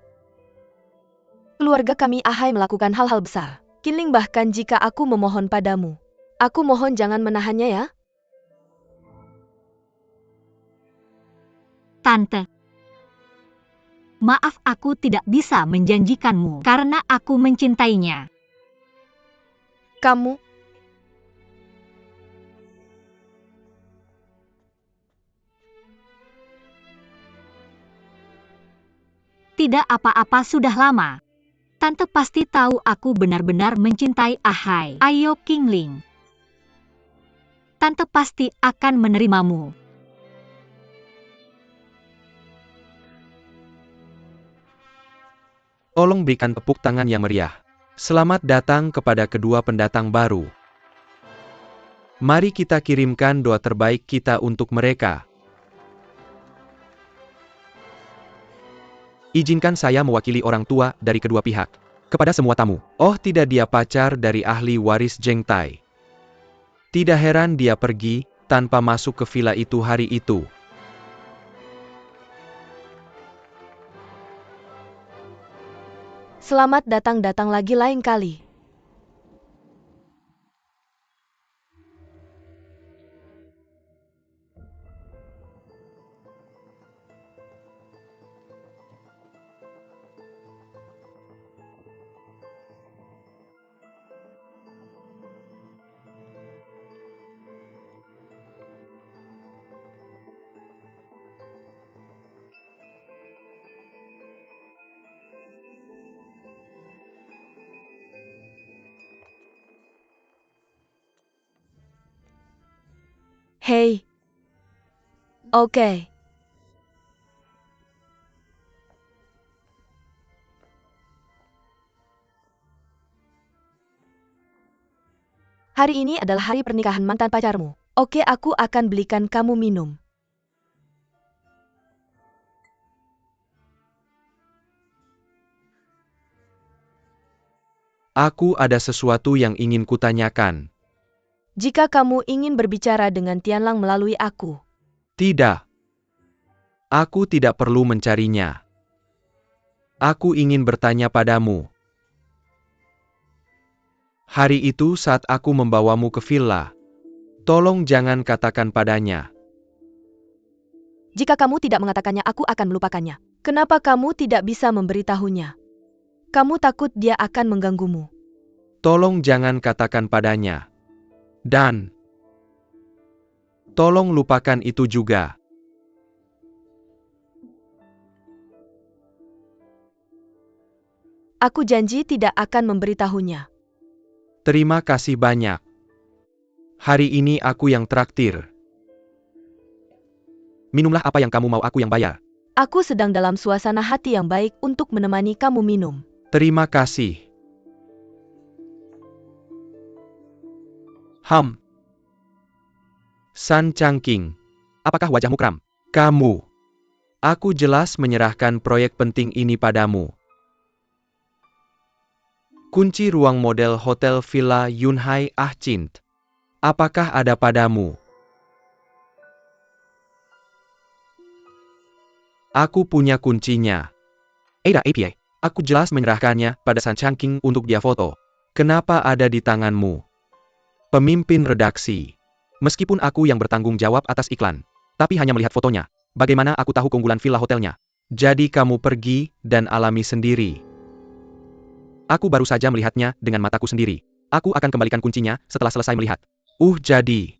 [SPEAKER 3] Keluarga kami Ahai melakukan hal-hal besar. Qinling, bahkan jika aku memohon padamu, aku mohon jangan menahannya ya.
[SPEAKER 2] Tante. Maaf, aku tidak bisa menjanjikanmu karena aku mencintainya.
[SPEAKER 3] Kamu,
[SPEAKER 2] tidak apa-apa, sudah lama. Tante pasti tahu aku benar-benar mencintai Ahai. Ayo Qinling. Tante pasti akan menerimamu.
[SPEAKER 4] Tolong berikan tepuk tangan yang meriah. Selamat datang kepada kedua pendatang baru. Mari kita kirimkan doa terbaik kita untuk mereka. Izinkan saya mewakili orang tua dari kedua pihak. Kepada semua tamu. Oh tidak, dia pacar dari ahli waris Zheng Tai. Tidak heran dia pergi tanpa masuk ke villa itu hari itu.
[SPEAKER 3] selamat datang lagi lain kali. Hei. Oke. Hari ini adalah hari pernikahan mantan pacarmu. Oke, aku akan belikan kamu minum.
[SPEAKER 4] Aku ada sesuatu yang ingin kutanyakan.
[SPEAKER 3] Jika kamu ingin berbicara dengan Tianlang melalui aku.
[SPEAKER 4] Tidak. Aku tidak perlu mencarinya. Aku ingin bertanya padamu. Hari itu saat aku membawamu ke villa, tolong jangan katakan padanya.
[SPEAKER 3] Jika kamu tidak mengatakannya, aku akan melupakannya. Kenapa kamu tidak bisa memberitahunya? Kamu takut dia akan mengganggumu.
[SPEAKER 4] Tolong jangan katakan padanya. Dan tolong lupakan itu juga.
[SPEAKER 3] Aku janji tidak akan memberitahunya.
[SPEAKER 4] Terima kasih banyak. Hari ini aku yang traktir. Minumlah apa yang kamu mau, aku yang bayar.
[SPEAKER 3] Aku sedang dalam suasana hati yang baik untuk menemani kamu minum.
[SPEAKER 4] Terima kasih. San Changqing. Apakah wajahmu kram? Kamu. Aku jelas menyerahkan proyek penting ini padamu. Kunci ruang model Hotel Villa Yunhai Ahcint. Apakah ada padamu? Aku punya kuncinya. Ada API. Aku jelas menyerahkannya pada San Changqing untuk dia foto. Kenapa ada di tanganmu? Pemimpin redaksi. Meskipun aku yang bertanggung jawab atas iklan, tapi hanya melihat fotonya. Bagaimana aku tahu keunggulan villa hotelnya? Jadi kamu pergi dan alami sendiri. Aku baru saja melihatnya dengan mataku sendiri. Aku akan kembalikan kuncinya setelah selesai melihat. Jadi.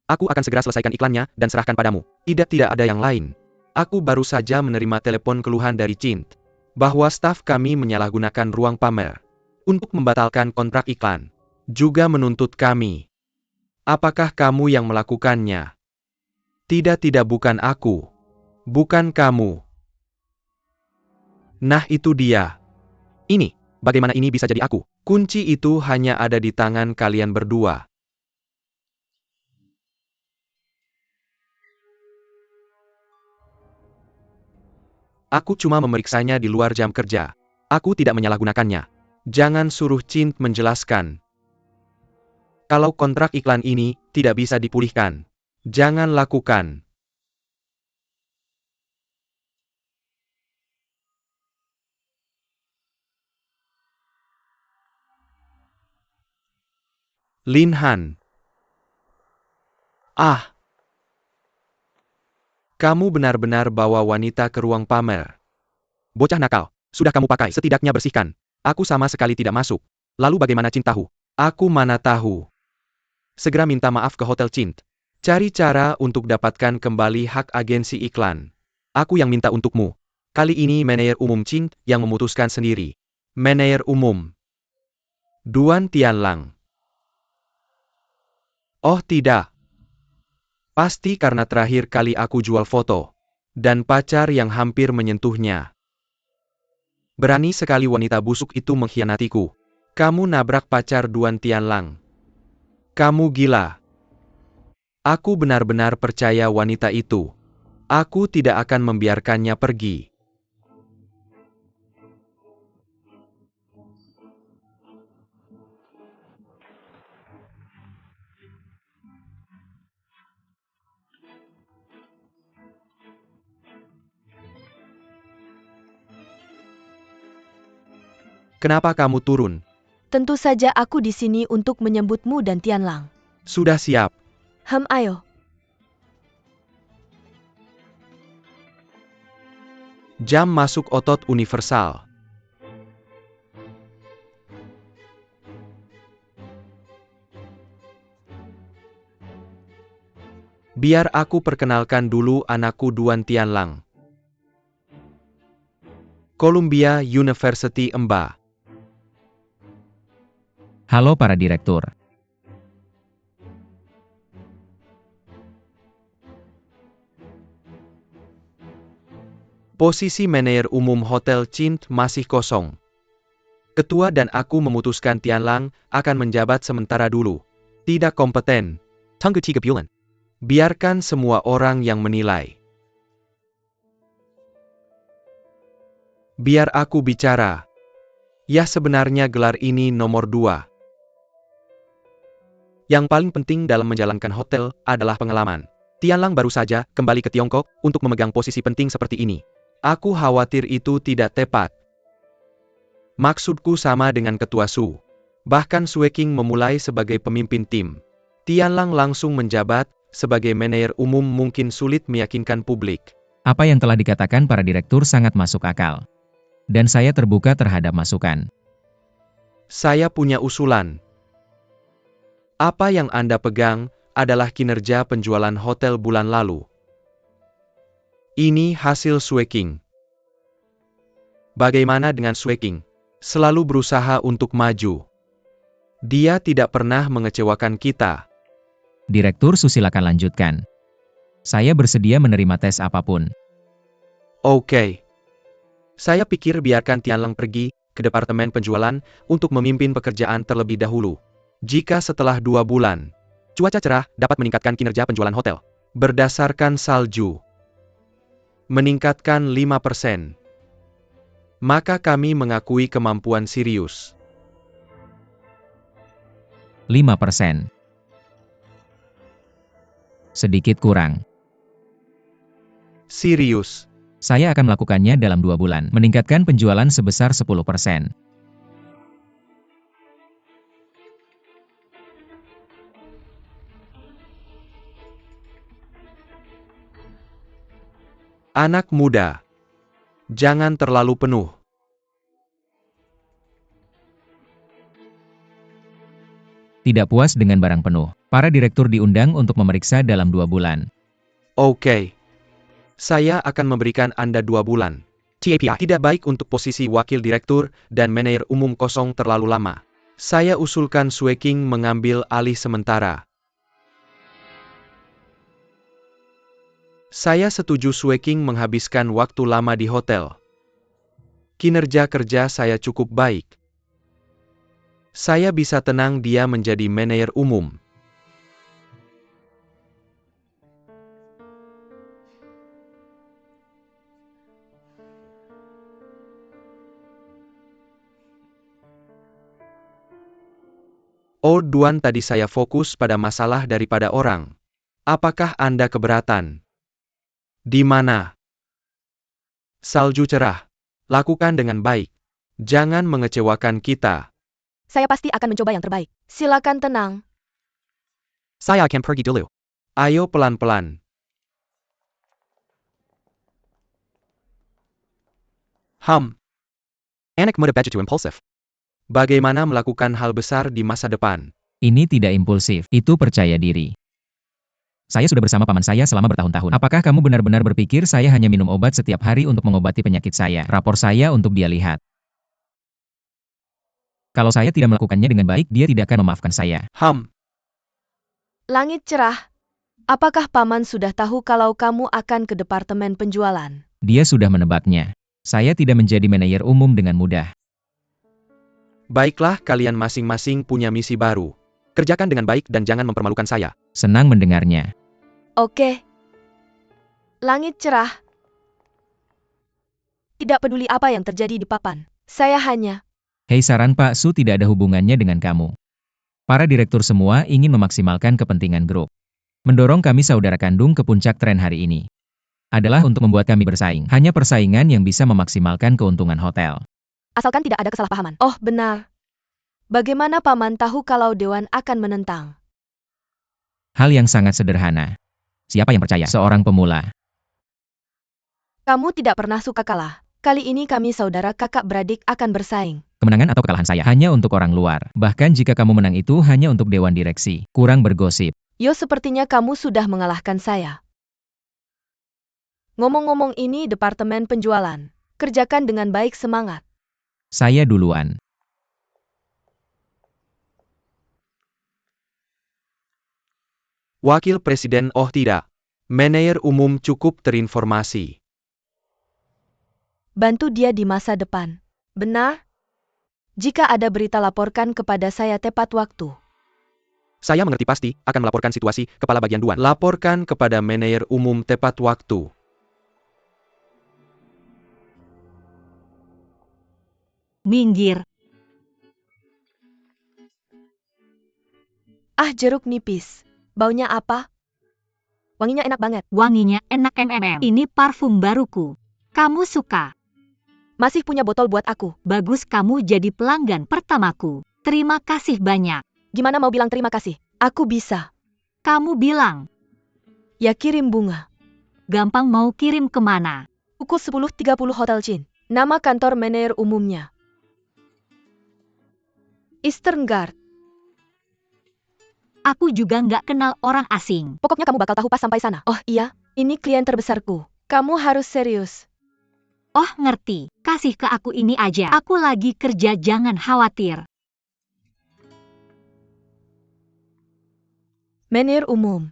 [SPEAKER 4] Aku akan segera selesaikan iklannya dan serahkan padamu. Tidak ada yang lain. Aku baru saja menerima telepon keluhan dari Cint bahwa staf kami menyalahgunakan ruang pamer untuk membatalkan kontrak iklan. Juga menuntut kami. Apakah kamu yang melakukannya? Tidak, bukan aku. Bukan kamu. Nah itu dia. Ini, bagaimana ini bisa jadi aku? Kunci itu hanya ada di tangan kalian berdua. Aku cuma memeriksanya di luar jam kerja. Aku tidak menyalahgunakannya. Jangan suruh Cint menjelaskan. Kalau kontrak iklan ini tidak bisa dipulihkan, jangan lakukan. Lin Han. Ah, kamu benar-benar bawa wanita ke ruang pamer. Bocah nakal, sudah kamu pakai, setidaknya bersihkan. Aku sama sekali tidak masuk. Lalu bagaimana Cintahu? Aku mana tahu. Segera minta maaf ke Hotel Cint. Cari cara untuk dapatkan kembali hak agensi iklan. Aku yang minta untukmu. Kali ini manajer umum Cint yang memutuskan sendiri. Manajer umum. Duan Tianlang. Oh tidak. Pasti karena terakhir kali aku jual foto. Dan pacar yang hampir menyentuhnya. Berani sekali wanita busuk itu mengkhianatiku. Kamu nabrak pacar Duan Tianlang. Kamu gila. Aku benar-benar percaya wanita itu. Aku tidak akan membiarkannya pergi. Kenapa kamu turun?
[SPEAKER 3] Tentu saja aku di sini untuk menyambutmu dan Tianlang.
[SPEAKER 4] Sudah siap.
[SPEAKER 3] Ayo.
[SPEAKER 4] Jam masuk otot universal. Biar aku perkenalkan dulu anakku Duan Tianlang. Columbia University Emba.
[SPEAKER 1] Halo para direktur.
[SPEAKER 4] Posisi manajer umum Hotel Cint masih kosong. Ketua dan aku memutuskan Tianlang akan menjabat sementara dulu. Tidak kompeten. Tunggu 3 bulan. Biarkan semua orang yang menilai. Biar aku bicara. Ya sebenarnya gelar ini nomor 2. Yang paling penting dalam menjalankan hotel adalah pengalaman. Tianlang baru saja kembali ke Tiongkok untuk memegang posisi penting seperti ini. Aku khawatir itu tidak tepat. Maksudku sama dengan Ketua Su. Bahkan Sue King memulai sebagai pemimpin tim. Tianlang langsung menjabat sebagai manajer umum mungkin sulit meyakinkan publik.
[SPEAKER 1] Apa yang telah dikatakan para direktur sangat masuk akal. Dan saya terbuka terhadap masukan.
[SPEAKER 4] Saya punya usulan. Apa yang Anda pegang adalah kinerja penjualan hotel bulan lalu. Ini hasil Sue King. Bagaimana dengan Sue King? Selalu berusaha untuk maju. Dia tidak pernah mengecewakan kita.
[SPEAKER 1] Direktur silakan lanjutkan. Saya bersedia menerima tes apapun.
[SPEAKER 4] Oke. Saya pikir biarkan Tianlang pergi ke departemen penjualan untuk memimpin pekerjaan terlebih dahulu. Jika setelah 2 bulan, cuaca cerah dapat meningkatkan kinerja penjualan hotel. Berdasarkan salju, meningkatkan 5%. Maka kami mengakui kemampuan Sirius.
[SPEAKER 1] 5%. Sedikit kurang.
[SPEAKER 4] Sirius.
[SPEAKER 1] Saya akan melakukannya dalam 2 bulan, meningkatkan penjualan sebesar 10%.
[SPEAKER 4] Anak muda. Jangan terlalu penuh.
[SPEAKER 1] Tidak puas dengan barang penuh. Para direktur diundang untuk memeriksa dalam 2 bulan.
[SPEAKER 4] Oke. Saya akan memberikan Anda 2 bulan. TAPI tidak baik untuk posisi wakil direktur dan manajer umum kosong terlalu lama. Saya usulkan Sue King mengambil alih sementara. Saya setuju Sue King menghabiskan waktu lama di hotel. Kinerja kerja saya cukup baik. Saya bisa tenang dia menjadi manajer umum. Oh Duan, tadi saya fokus pada masalah daripada orang. Apakah Anda keberatan? Di mana? Salju cerah. Lakukan dengan baik. Jangan mengecewakan kita.
[SPEAKER 3] Saya pasti akan mencoba yang terbaik. Silakan tenang.
[SPEAKER 4] Saya akan pergi dulu. Ayo pelan-pelan. Anak muda begitu impulsif. Bagaimana melakukan hal besar di masa depan?
[SPEAKER 1] Ini tidak impulsif, itu percaya diri. Saya sudah bersama paman saya selama bertahun-tahun. Apakah kamu benar-benar berpikir saya hanya minum obat setiap hari untuk mengobati penyakit saya? Rapor saya untuk dia lihat. Kalau saya tidak melakukannya dengan baik, dia tidak akan memaafkan saya.
[SPEAKER 3] Langit cerah. Apakah paman sudah tahu kalau kamu akan ke departemen penjualan?
[SPEAKER 1] Dia sudah menebaknya. Saya tidak menjadi manajer umum dengan mudah.
[SPEAKER 4] Baiklah, kalian masing-masing punya misi baru. Kerjakan dengan baik dan jangan mempermalukan saya.
[SPEAKER 1] Senang mendengarnya.
[SPEAKER 3] Oke. Langit cerah. Tidak peduli apa yang terjadi di papan. Saya hanya...
[SPEAKER 1] Hei, saran Pak Su tidak ada hubungannya dengan kamu. Para direktur semua ingin memaksimalkan kepentingan grup. Mendorong kami saudara kandung ke puncak tren hari ini adalah untuk membuat kami bersaing. Hanya persaingan yang bisa memaksimalkan keuntungan hotel.
[SPEAKER 3] Asalkan tidak ada kesalahpahaman. Oh, benar. Bagaimana paman tahu kalau Dewan akan menentang?
[SPEAKER 1] Hal yang sangat sederhana. Siapa yang percaya? Seorang pemula.
[SPEAKER 3] Kamu tidak pernah suka kalah. Kali ini kami saudara kakak beradik akan bersaing.
[SPEAKER 1] Kemenangan atau kekalahan saya hanya untuk orang luar. Bahkan jika kamu menang itu hanya untuk dewan direksi. Kurang bergosip.
[SPEAKER 3] Yo, sepertinya kamu sudah mengalahkan saya. Ngomong-ngomong, ini departemen penjualan. Kerjakan dengan baik, semangat.
[SPEAKER 1] Saya duluan.
[SPEAKER 4] Wakil Presiden, oh tidak. Manajer umum cukup terinformasi.
[SPEAKER 3] Bantu dia di masa depan. Benar? Jika ada berita, laporkan kepada saya tepat waktu.
[SPEAKER 4] Saya mengerti, pasti akan melaporkan situasi kepala bagian Duan. Laporkan kepada manajer umum tepat waktu.
[SPEAKER 2] Minggir.
[SPEAKER 3] Ah, jeruk nipis. Baunya apa? Wanginya enak banget.
[SPEAKER 2] Wanginya enak Ini parfum baruku. Kamu suka?
[SPEAKER 3] Masih punya botol buat aku.
[SPEAKER 2] Bagus, kamu jadi pelanggan pertamaku. Terima kasih banyak.
[SPEAKER 3] Gimana mau bilang terima kasih? Aku bisa.
[SPEAKER 2] Kamu bilang.
[SPEAKER 3] Ya, kirim bunga.
[SPEAKER 2] Gampang, mau kirim kemana?
[SPEAKER 3] Pukul 10.30 Hotel Chin. Nama kantor manajer umumnya. Eastern Guard.
[SPEAKER 2] Aku juga nggak kenal orang asing.
[SPEAKER 3] Pokoknya kamu bakal tahu pas sampai sana. Oh iya, ini klien terbesarku. Kamu harus serius.
[SPEAKER 2] Oh, ngerti. Kasih ke aku ini aja. Aku lagi kerja, jangan khawatir.
[SPEAKER 3] Manajer umum.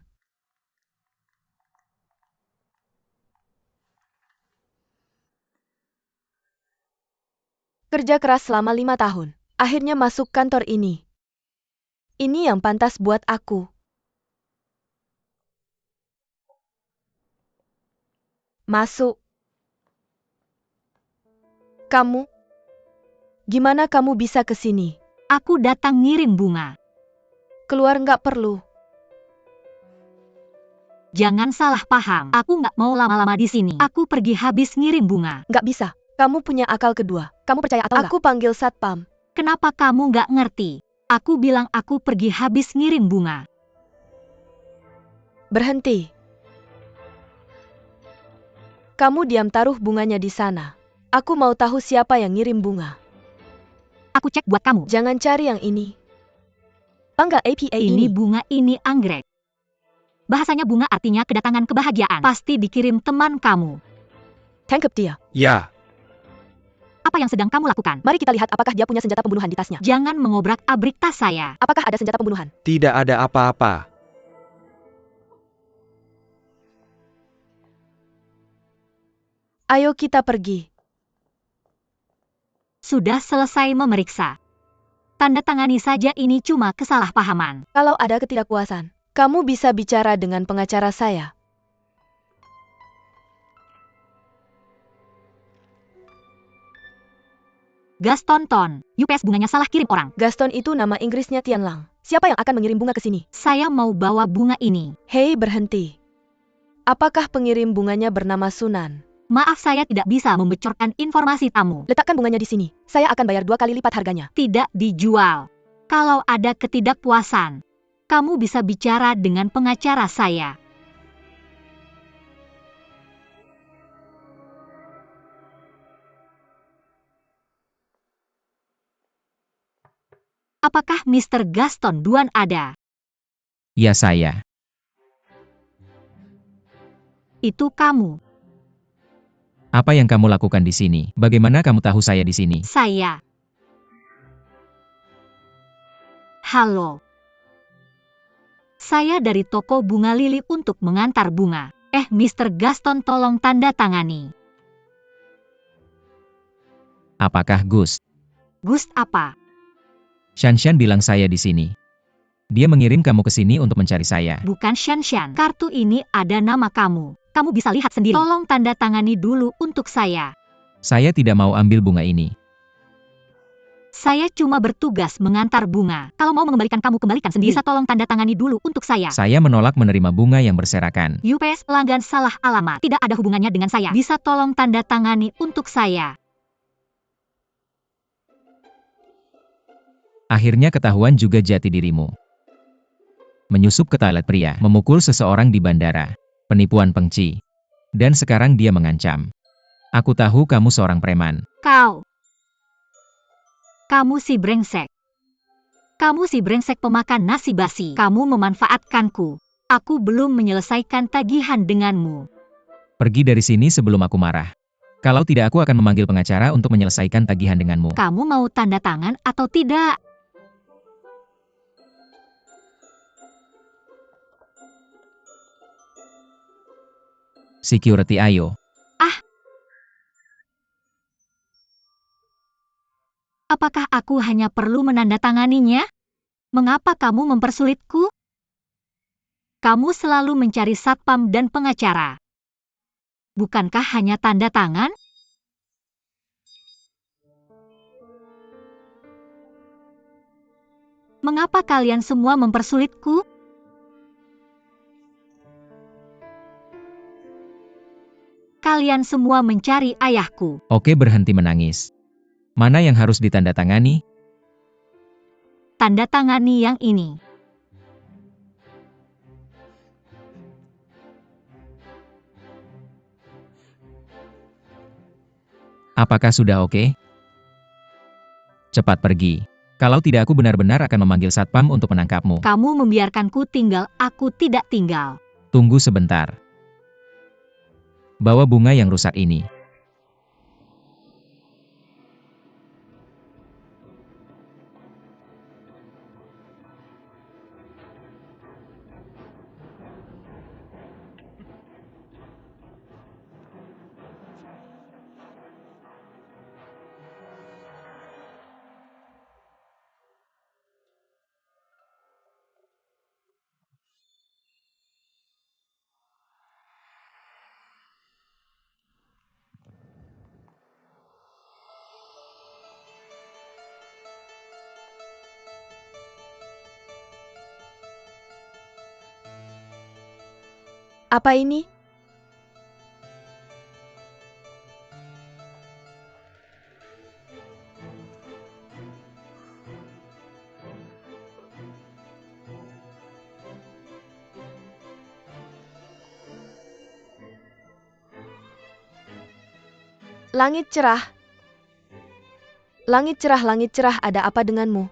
[SPEAKER 3] Kerja keras selama 5 tahun. Akhirnya masuk kantor ini. Ini yang pantas buat aku. Masuk. Kamu? Gimana kamu bisa ke sini?
[SPEAKER 2] Aku datang ngirim bunga.
[SPEAKER 3] Keluar nggak perlu.
[SPEAKER 2] Jangan salah paham. Aku nggak mau lama-lama di sini. Aku pergi habis ngirim bunga.
[SPEAKER 3] Nggak bisa. Kamu punya akal kedua. Kamu percaya atau nggak? Aku panggil satpam.
[SPEAKER 2] Kenapa kamu nggak ngerti? Aku bilang aku pergi habis ngirim bunga.
[SPEAKER 3] Berhenti. Kamu diam, taruh bunganya di sana. Aku mau tahu siapa yang ngirim bunga.
[SPEAKER 2] Aku cek buat kamu.
[SPEAKER 3] Jangan cari yang ini. Bangga APA
[SPEAKER 2] Ini bunga, ini anggrek. Bahasanya bunga artinya kedatangan kebahagiaan. Pasti dikirim teman kamu.
[SPEAKER 3] Tangkap dia.
[SPEAKER 4] Ya.
[SPEAKER 2] Apa yang sedang kamu lakukan?
[SPEAKER 3] Mari kita lihat apakah dia punya senjata pembunuhan di tasnya.
[SPEAKER 2] Jangan mengobrak-abrik tas saya.
[SPEAKER 3] Apakah ada senjata pembunuhan?
[SPEAKER 4] Tidak ada apa-apa.
[SPEAKER 3] Ayo kita pergi.
[SPEAKER 2] Sudah selesai memeriksa. Tanda tangani saja, ini cuma kesalahpahaman.
[SPEAKER 3] Kalau ada ketidakpuasan, kamu bisa bicara dengan pengacara saya.
[SPEAKER 2] Gaston Ton, UPS bunganya salah kirim orang.
[SPEAKER 3] Gaston itu nama Inggrisnya Tianlang. Siapa yang akan mengirim bunga ke sini?
[SPEAKER 2] Saya mau bawa bunga ini.
[SPEAKER 3] Hei, berhenti. Apakah pengirim bunganya bernama Sunan?
[SPEAKER 2] Maaf, saya tidak bisa membocorkan informasi tamu.
[SPEAKER 3] Letakkan bunganya di sini. Saya akan bayar 2 kali lipat harganya.
[SPEAKER 2] Tidak dijual. Kalau ada ketidakpuasan, kamu bisa bicara dengan pengacara saya. Apakah Mr. Gaston Duan ada?
[SPEAKER 1] Ya saya.
[SPEAKER 2] Itu kamu.
[SPEAKER 1] Apa yang kamu lakukan di sini? Bagaimana kamu tahu saya di sini?
[SPEAKER 2] Saya. Halo. Saya dari toko bunga lili untuk mengantar bunga. Mr. Gaston, tolong tanda tangani.
[SPEAKER 1] Apakah Gus?
[SPEAKER 2] Gus apa?
[SPEAKER 1] Shanshan bilang saya di sini. Dia mengirim kamu ke sini untuk mencari saya.
[SPEAKER 2] Bukan Shanshan. Kartu ini ada nama kamu. Kamu bisa lihat sendiri. Tolong tanda tangani dulu untuk saya.
[SPEAKER 1] Saya tidak mau ambil bunga ini.
[SPEAKER 2] Saya cuma bertugas mengantar bunga. Kalau mau mengembalikan kamu, kembalikan sendiri. Bisa tolong tanda tangani dulu untuk saya.
[SPEAKER 1] Saya menolak menerima bunga yang berserakan.
[SPEAKER 2] UPS pelanggan salah alamat. Tidak ada hubungannya dengan saya. Bisa tolong tanda tangani untuk saya.
[SPEAKER 1] Akhirnya ketahuan juga jati dirimu. Menyusup ke toilet pria, memukul seseorang di bandara, penipuan pengci. Dan sekarang dia mengancam. Aku tahu kamu seorang preman.
[SPEAKER 2] Kamu si brengsek. Kamu si brengsek pemakan nasi basi. Kamu memanfaatkanku. Aku belum menyelesaikan tagihan denganmu.
[SPEAKER 1] Pergi dari sini sebelum aku marah. Kalau tidak, aku akan memanggil pengacara untuk menyelesaikan tagihan denganmu.
[SPEAKER 2] Kamu mau tanda tangan atau tidak?
[SPEAKER 1] Security, ayo.
[SPEAKER 2] Apakah aku hanya perlu menandatanganinya? Mengapa kamu mempersulitku? Kamu selalu mencari satpam dan pengacara. Bukankah hanya tanda tangan? Mengapa kalian semua mempersulitku? Kalian semua mencari ayahku.
[SPEAKER 1] Oke, berhenti menangis. Mana yang harus ditandatangani?
[SPEAKER 2] Tanda tangani yang ini.
[SPEAKER 1] Apakah sudah oke? Cepat pergi. Kalau tidak, aku benar-benar akan memanggil satpam untuk menangkapmu.
[SPEAKER 2] Kamu membiarkanku tinggal, aku tidak tinggal.
[SPEAKER 1] Tunggu sebentar. Bawa bunga yang rusak ini.
[SPEAKER 3] Apa ini? Langit cerah. Langit cerah, ada apa denganmu?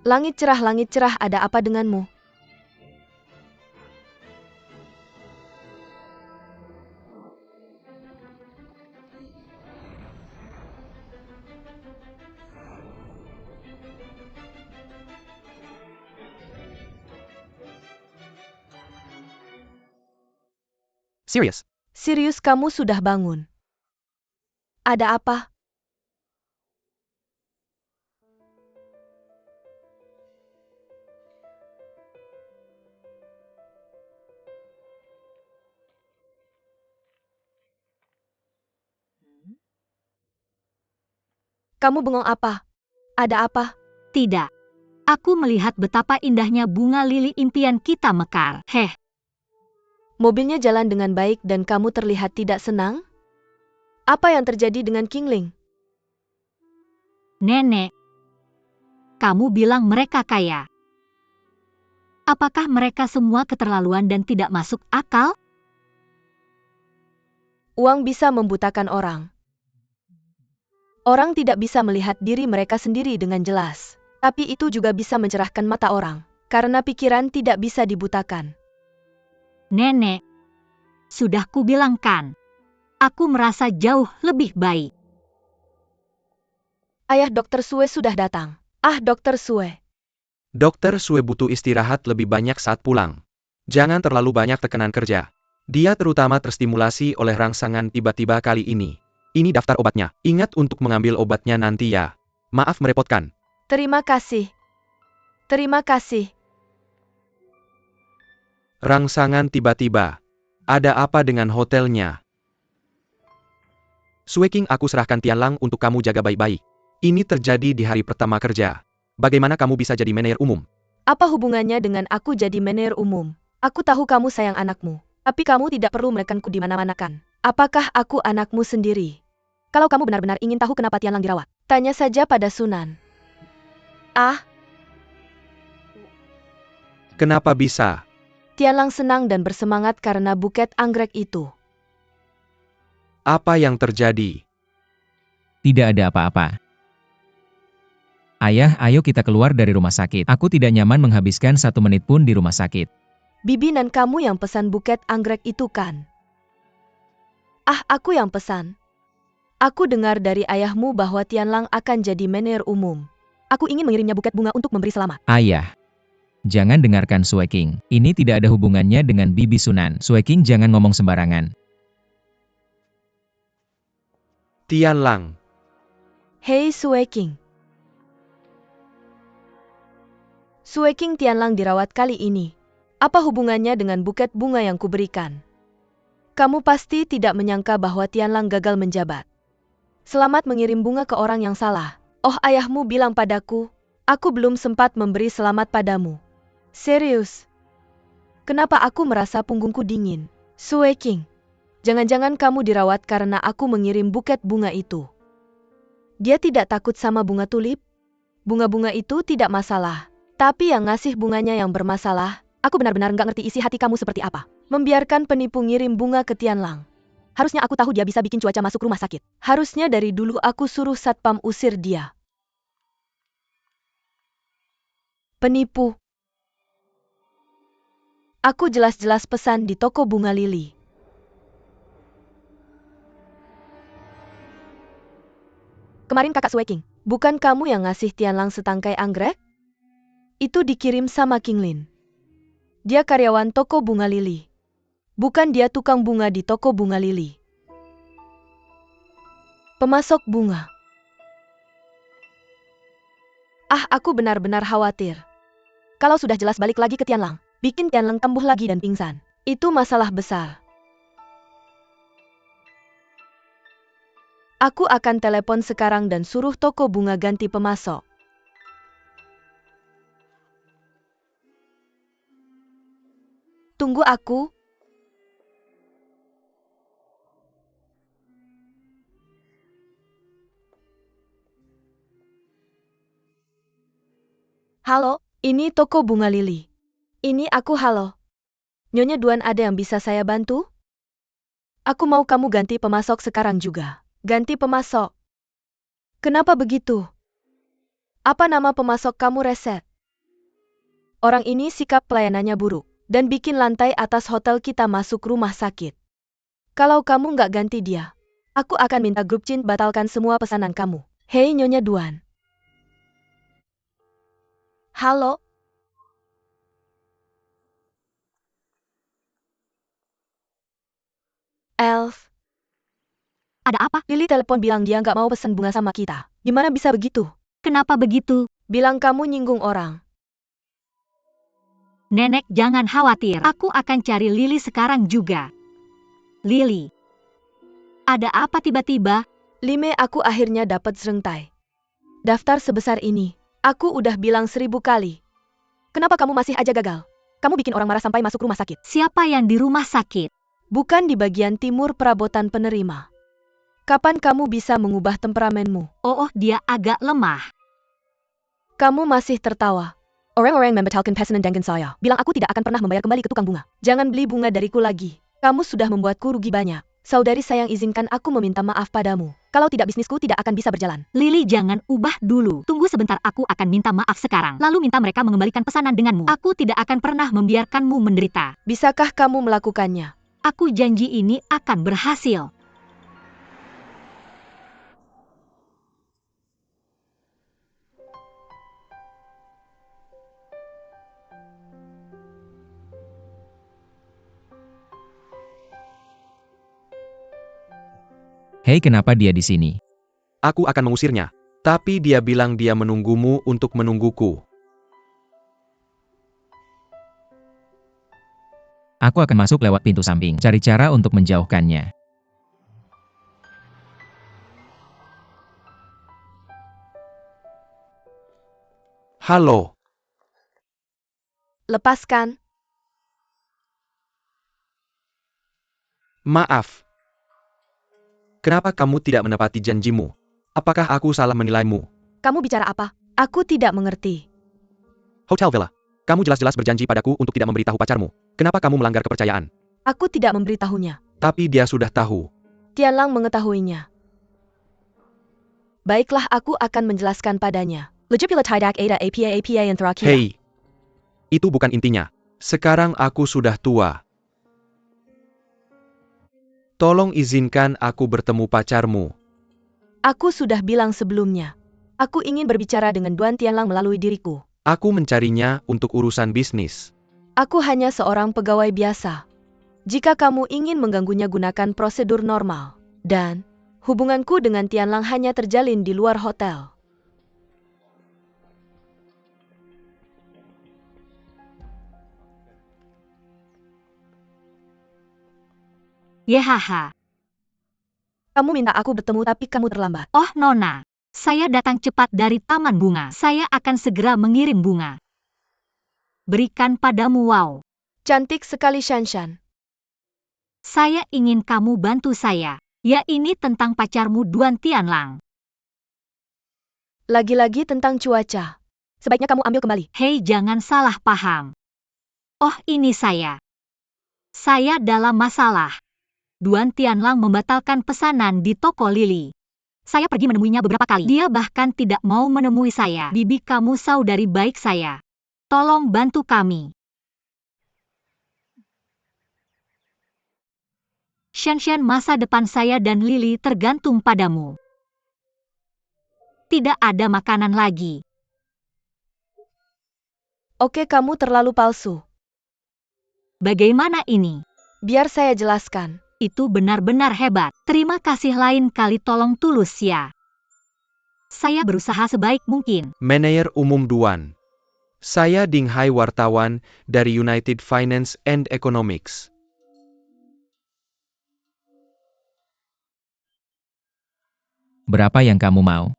[SPEAKER 3] Langit cerah, ada apa denganmu?
[SPEAKER 4] Serius?
[SPEAKER 3] Sirius, kamu sudah bangun. Ada apa? Kamu bengong apa? Ada apa?
[SPEAKER 2] Tidak. Aku melihat betapa indahnya bunga lili impian kita mekar. Heh,
[SPEAKER 3] Mobilnya jalan dengan baik dan kamu terlihat tidak senang? Apa yang terjadi dengan Kingling?
[SPEAKER 2] Nenek. Kamu bilang mereka kaya. Apakah mereka semua keterlaluan dan tidak masuk akal?
[SPEAKER 3] Uang bisa membutakan orang. Orang tidak bisa melihat diri mereka sendiri dengan jelas. Tapi itu juga bisa mencerahkan mata orang. Karena pikiran tidak bisa dibutakan.
[SPEAKER 2] Nenek. Sudah kubilang kan. Aku merasa jauh lebih baik.
[SPEAKER 3] Ayah Dr. Sue sudah datang. Ah, Dr. Sue.
[SPEAKER 4] Dokter Sue butuh istirahat lebih banyak saat pulang. Jangan terlalu banyak tekanan kerja. Dia terutama terstimulasi oleh rangsangan tiba-tiba kali ini. Ini daftar obatnya. Ingat untuk mengambil obatnya nanti ya. Maaf merepotkan.
[SPEAKER 3] Terima kasih. Terima kasih.
[SPEAKER 4] Rangsangan tiba-tiba. Ada apa dengan hotelnya? Sue King, aku serahkan Tianlang untuk kamu jaga baik-baik. Ini terjadi di hari pertama kerja. Bagaimana kamu bisa jadi manajer umum?
[SPEAKER 3] Apa hubungannya dengan aku jadi manajer umum? Aku tahu kamu sayang anakmu. Tapi kamu tidak perlu menekanku di mana-mana kan? Apakah aku anakmu sendiri? Kalau kamu benar-benar ingin tahu kenapa Tianlang dirawat, tanya saja pada Sunan. Ah,
[SPEAKER 4] Kenapa bisa?
[SPEAKER 3] Tianlang senang dan bersemangat karena buket anggrek itu.
[SPEAKER 4] Apa yang terjadi?
[SPEAKER 1] Tidak ada apa-apa. Ayah, ayo kita keluar dari rumah sakit. Aku tidak nyaman menghabiskan 1 menit pun di rumah sakit.
[SPEAKER 3] Bibi dan kamu yang pesan buket anggrek itu kan? Ah, aku yang pesan. Aku dengar dari ayahmu bahwa Tianlang akan jadi manajer umum. Aku ingin mengirimnya buket bunga untuk memberi selamat.
[SPEAKER 1] Ayah. Jangan dengarkan Sue King. Ini tidak ada hubungannya dengan Bibi Sunan. Sue King jangan ngomong sembarangan.
[SPEAKER 4] Tianlang.
[SPEAKER 3] Hei Sue King. Sue King, Tianlang dirawat kali ini. Apa hubungannya dengan buket bunga yang kuberikan? Kamu pasti tidak menyangka bahwa Tianlang gagal menjabat. Selamat mengirim bunga ke orang yang salah. Oh, ayahmu bilang padaku, aku belum sempat memberi selamat padamu. Serius? Kenapa aku merasa punggungku dingin? Sue King, jangan-jangan kamu dirawat karena aku mengirim buket bunga itu. Dia tidak takut sama bunga tulip? Bunga-bunga itu tidak masalah. Tapi yang ngasih bunganya yang bermasalah. Aku benar-benar nggak ngerti isi hati kamu seperti apa. Membiarkan penipu ngirim bunga ke Tianlang. Harusnya aku tahu dia bisa bikin cuaca masuk rumah sakit. Harusnya dari dulu aku suruh satpam usir dia. Penipu. Aku jelas-jelas pesan di toko bunga lili. Kemarin kakak Sue King, bukan kamu yang ngasih Tianlang setangkai anggrek? Itu dikirim sama Kinglin. Dia karyawan toko bunga lili. Bukan dia tukang bunga di toko bunga lili. Pemasok bunga. Ah, aku benar-benar khawatir. Kalau sudah jelas balik lagi ke Tianlang, bikin Tianlang kambuh lagi dan pingsan. Itu masalah besar. Aku akan telepon sekarang dan suruh toko bunga ganti pemasok. Tunggu aku. Halo, ini toko bunga lili. Ini aku, halo. Nyonya Duan, ada yang bisa saya bantu? Aku mau kamu ganti pemasok sekarang juga. Ganti pemasok. Kenapa begitu? Apa nama pemasok kamu, Reset? Orang ini sikap pelayanannya buruk dan bikin lantai atas hotel kita masuk rumah sakit. Kalau kamu nggak ganti dia, aku akan minta grup Chin batalkan semua pesanan kamu. Hei Nyonya Duan. Halo? Elf.
[SPEAKER 2] Ada apa?
[SPEAKER 3] Lily telepon bilang dia nggak mau pesan bunga sama kita. Gimana bisa begitu?
[SPEAKER 2] Kenapa begitu?
[SPEAKER 3] Bilang kamu nyinggung orang.
[SPEAKER 2] Nenek, jangan khawatir. Aku akan cari Lily sekarang juga. Lily. Ada apa tiba-tiba?
[SPEAKER 3] Lime, aku akhirnya dapat serengtai. Daftar sebesar ini. Aku udah bilang 1000 kali. Kenapa kamu masih aja gagal? Kamu bikin orang marah sampai masuk rumah sakit.
[SPEAKER 2] Siapa yang di rumah sakit?
[SPEAKER 3] Bukan di bagian timur perabotan penerima. Kapan kamu bisa mengubah temperamenmu?
[SPEAKER 2] Oh, dia agak lemah.
[SPEAKER 3] Kamu masih tertawa. Orang-orang membatalkan pesanan dengan saya. Bilang aku tidak akan pernah membayar kembali ke tukang bunga. Jangan beli bunga dariku lagi. Kamu sudah membuatku rugi banyak. Saudari sayang, izinkan aku meminta maaf padamu. Kalau tidak, bisnisku tidak akan bisa berjalan.
[SPEAKER 2] Lily, jangan ubah dulu. Tunggu sebentar, aku akan minta maaf sekarang. Lalu minta mereka mengembalikan pesanan denganmu. Aku tidak akan pernah membiarkanmu menderita.
[SPEAKER 3] Bisakah kamu melakukannya?
[SPEAKER 2] Aku janji ini akan berhasil.
[SPEAKER 1] Hei, kenapa dia di sini?
[SPEAKER 4] Aku akan mengusirnya. Tapi dia bilang dia menunggumu untuk menungguku.
[SPEAKER 1] Aku akan masuk lewat pintu samping. Cari cara untuk menjauhkannya.
[SPEAKER 4] Halo,
[SPEAKER 3] Lepaskan.
[SPEAKER 4] maaf. Kenapa kamu tidak menepati janjimu? Apakah aku salah menilaimu?
[SPEAKER 3] Kamu bicara apa? Aku tidak mengerti.
[SPEAKER 4] Hotel Villa, kamu jelas-jelas berjanji padaku untuk tidak memberitahu pacarmu. Kenapa kamu melanggar kepercayaan?
[SPEAKER 3] Aku tidak memberitahunya.
[SPEAKER 4] Tapi dia sudah tahu.
[SPEAKER 3] Tianlang mengetahuinya. Baiklah, aku akan menjelaskan padanya. Legipula tidak ada apa yang terakhir.
[SPEAKER 4] Hei, itu bukan intinya. Sekarang aku sudah tua. Tolong izinkan aku bertemu pacarmu.
[SPEAKER 3] Aku sudah bilang sebelumnya. Aku ingin berbicara dengan Duan Tianlang melalui diriku.
[SPEAKER 4] Aku mencarinya untuk urusan bisnis.
[SPEAKER 3] Aku hanya seorang pegawai biasa. Jika kamu ingin mengganggunya, gunakan prosedur normal. Dan hubunganku dengan Tianlang hanya terjalin di luar hotel.
[SPEAKER 2] Yehaha.
[SPEAKER 3] Kamu minta aku bertemu tapi kamu terlambat.
[SPEAKER 2] Oh, Nona. Saya datang cepat dari Taman Bunga. Saya akan segera mengirim bunga. Berikan padamu. Wow.
[SPEAKER 3] Cantik sekali, Shanshan.
[SPEAKER 2] Saya ingin kamu bantu saya. Ya, ini tentang pacarmu Duan Tianlang.
[SPEAKER 3] Lagi-lagi tentang cuaca. Sebaiknya kamu ambil kembali.
[SPEAKER 2] Hei, jangan salah paham. Oh, ini saya. Saya dalam masalah. Duan Tianlang membatalkan pesanan di toko Lily. Saya pergi menemuinya beberapa kali. Dia bahkan tidak mau menemui saya. Bibi, kamu saudari baik saya. Tolong bantu kami. Shanshan, masa depan saya dan Lily tergantung padamu. Tidak ada makanan lagi.
[SPEAKER 3] Oke, kamu terlalu palsu.
[SPEAKER 2] Bagaimana ini?
[SPEAKER 3] Biar saya jelaskan.
[SPEAKER 2] Itu benar-benar hebat. Terima kasih, lain kali tolong tulus ya. Saya berusaha sebaik mungkin.
[SPEAKER 4] Manajer Umum Duan. Saya Ding Hai, wartawan dari United Finance and Economics.
[SPEAKER 1] Berapa yang kamu mau?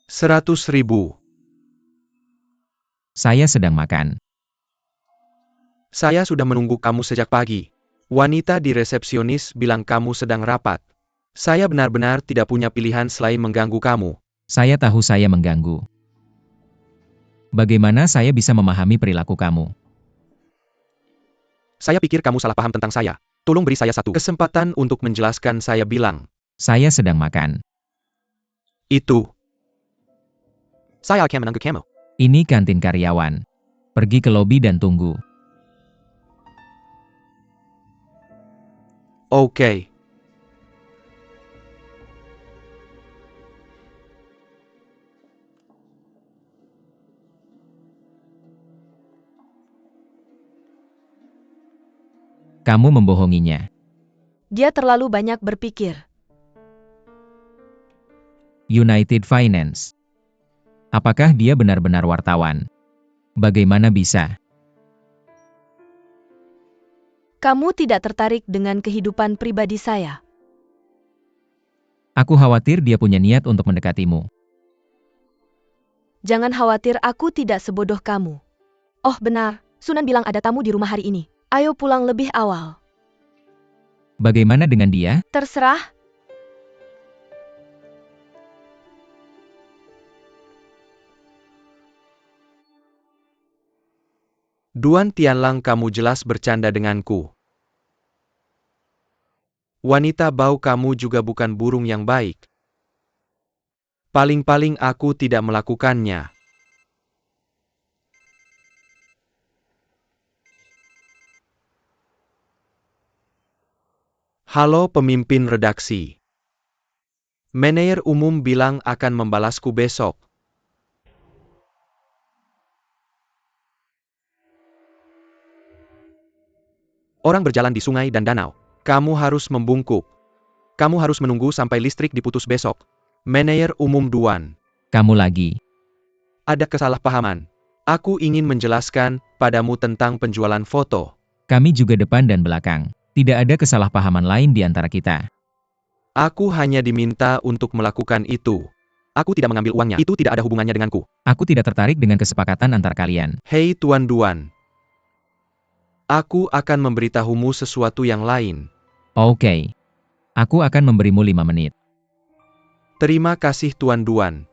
[SPEAKER 4] 100.000.
[SPEAKER 1] Saya sedang makan.
[SPEAKER 4] Saya sudah menunggu kamu sejak pagi. Wanita di resepsionis bilang kamu sedang rapat. Saya benar-benar tidak punya pilihan selain mengganggu kamu.
[SPEAKER 1] Saya tahu saya mengganggu. Bagaimana saya bisa memahami perilaku kamu?
[SPEAKER 4] Saya pikir kamu salah paham tentang saya. Tolong beri saya satu kesempatan untuk menjelaskan. Saya bilang.
[SPEAKER 1] Saya sedang makan.
[SPEAKER 4] Itu. Saya akan menunggu kamu.
[SPEAKER 1] Ini kantin karyawan. Pergi ke lobi dan tunggu.
[SPEAKER 4] Oke.
[SPEAKER 1] Kamu membohonginya.
[SPEAKER 3] Dia terlalu banyak berpikir.
[SPEAKER 1] United Finance. Apakah dia benar-benar wartawan? Bagaimana bisa?
[SPEAKER 3] Kamu tidak tertarik dengan kehidupan pribadi saya.
[SPEAKER 1] Aku khawatir dia punya niat untuk mendekatimu.
[SPEAKER 3] Jangan khawatir, aku tidak sebodoh kamu. Oh benar, Sunan bilang ada tamu di rumah hari ini. Ayo pulang lebih awal.
[SPEAKER 1] Bagaimana dengan dia?
[SPEAKER 3] Terserah.
[SPEAKER 4] Duan Tianlang, kamu jelas bercanda denganku. Wanita bau, kamu juga bukan burung yang baik. Paling-paling aku tidak melakukannya. Halo pemimpin redaksi. Manajer umum bilang akan membalasku besok. Orang berjalan di sungai dan danau. Kamu harus membungkuk. Kamu harus menunggu sampai listrik diputus besok. Manajer umum Duan.
[SPEAKER 1] Kamu lagi.
[SPEAKER 4] Ada kesalahpahaman. Aku ingin menjelaskan padamu tentang penjualan foto.
[SPEAKER 1] Kami juga depan dan belakang. Tidak ada kesalahpahaman lain di antara kita.
[SPEAKER 4] Aku hanya diminta untuk melakukan itu. Aku tidak mengambil uangnya. Itu tidak ada hubungannya denganku.
[SPEAKER 1] Aku tidak tertarik dengan kesepakatan antar kalian.
[SPEAKER 4] Hei Tuan Duan. Aku akan memberitahumu sesuatu yang lain.
[SPEAKER 1] Oke. Aku akan memberimu 5 menit.
[SPEAKER 4] Terima kasih Tuan Duan.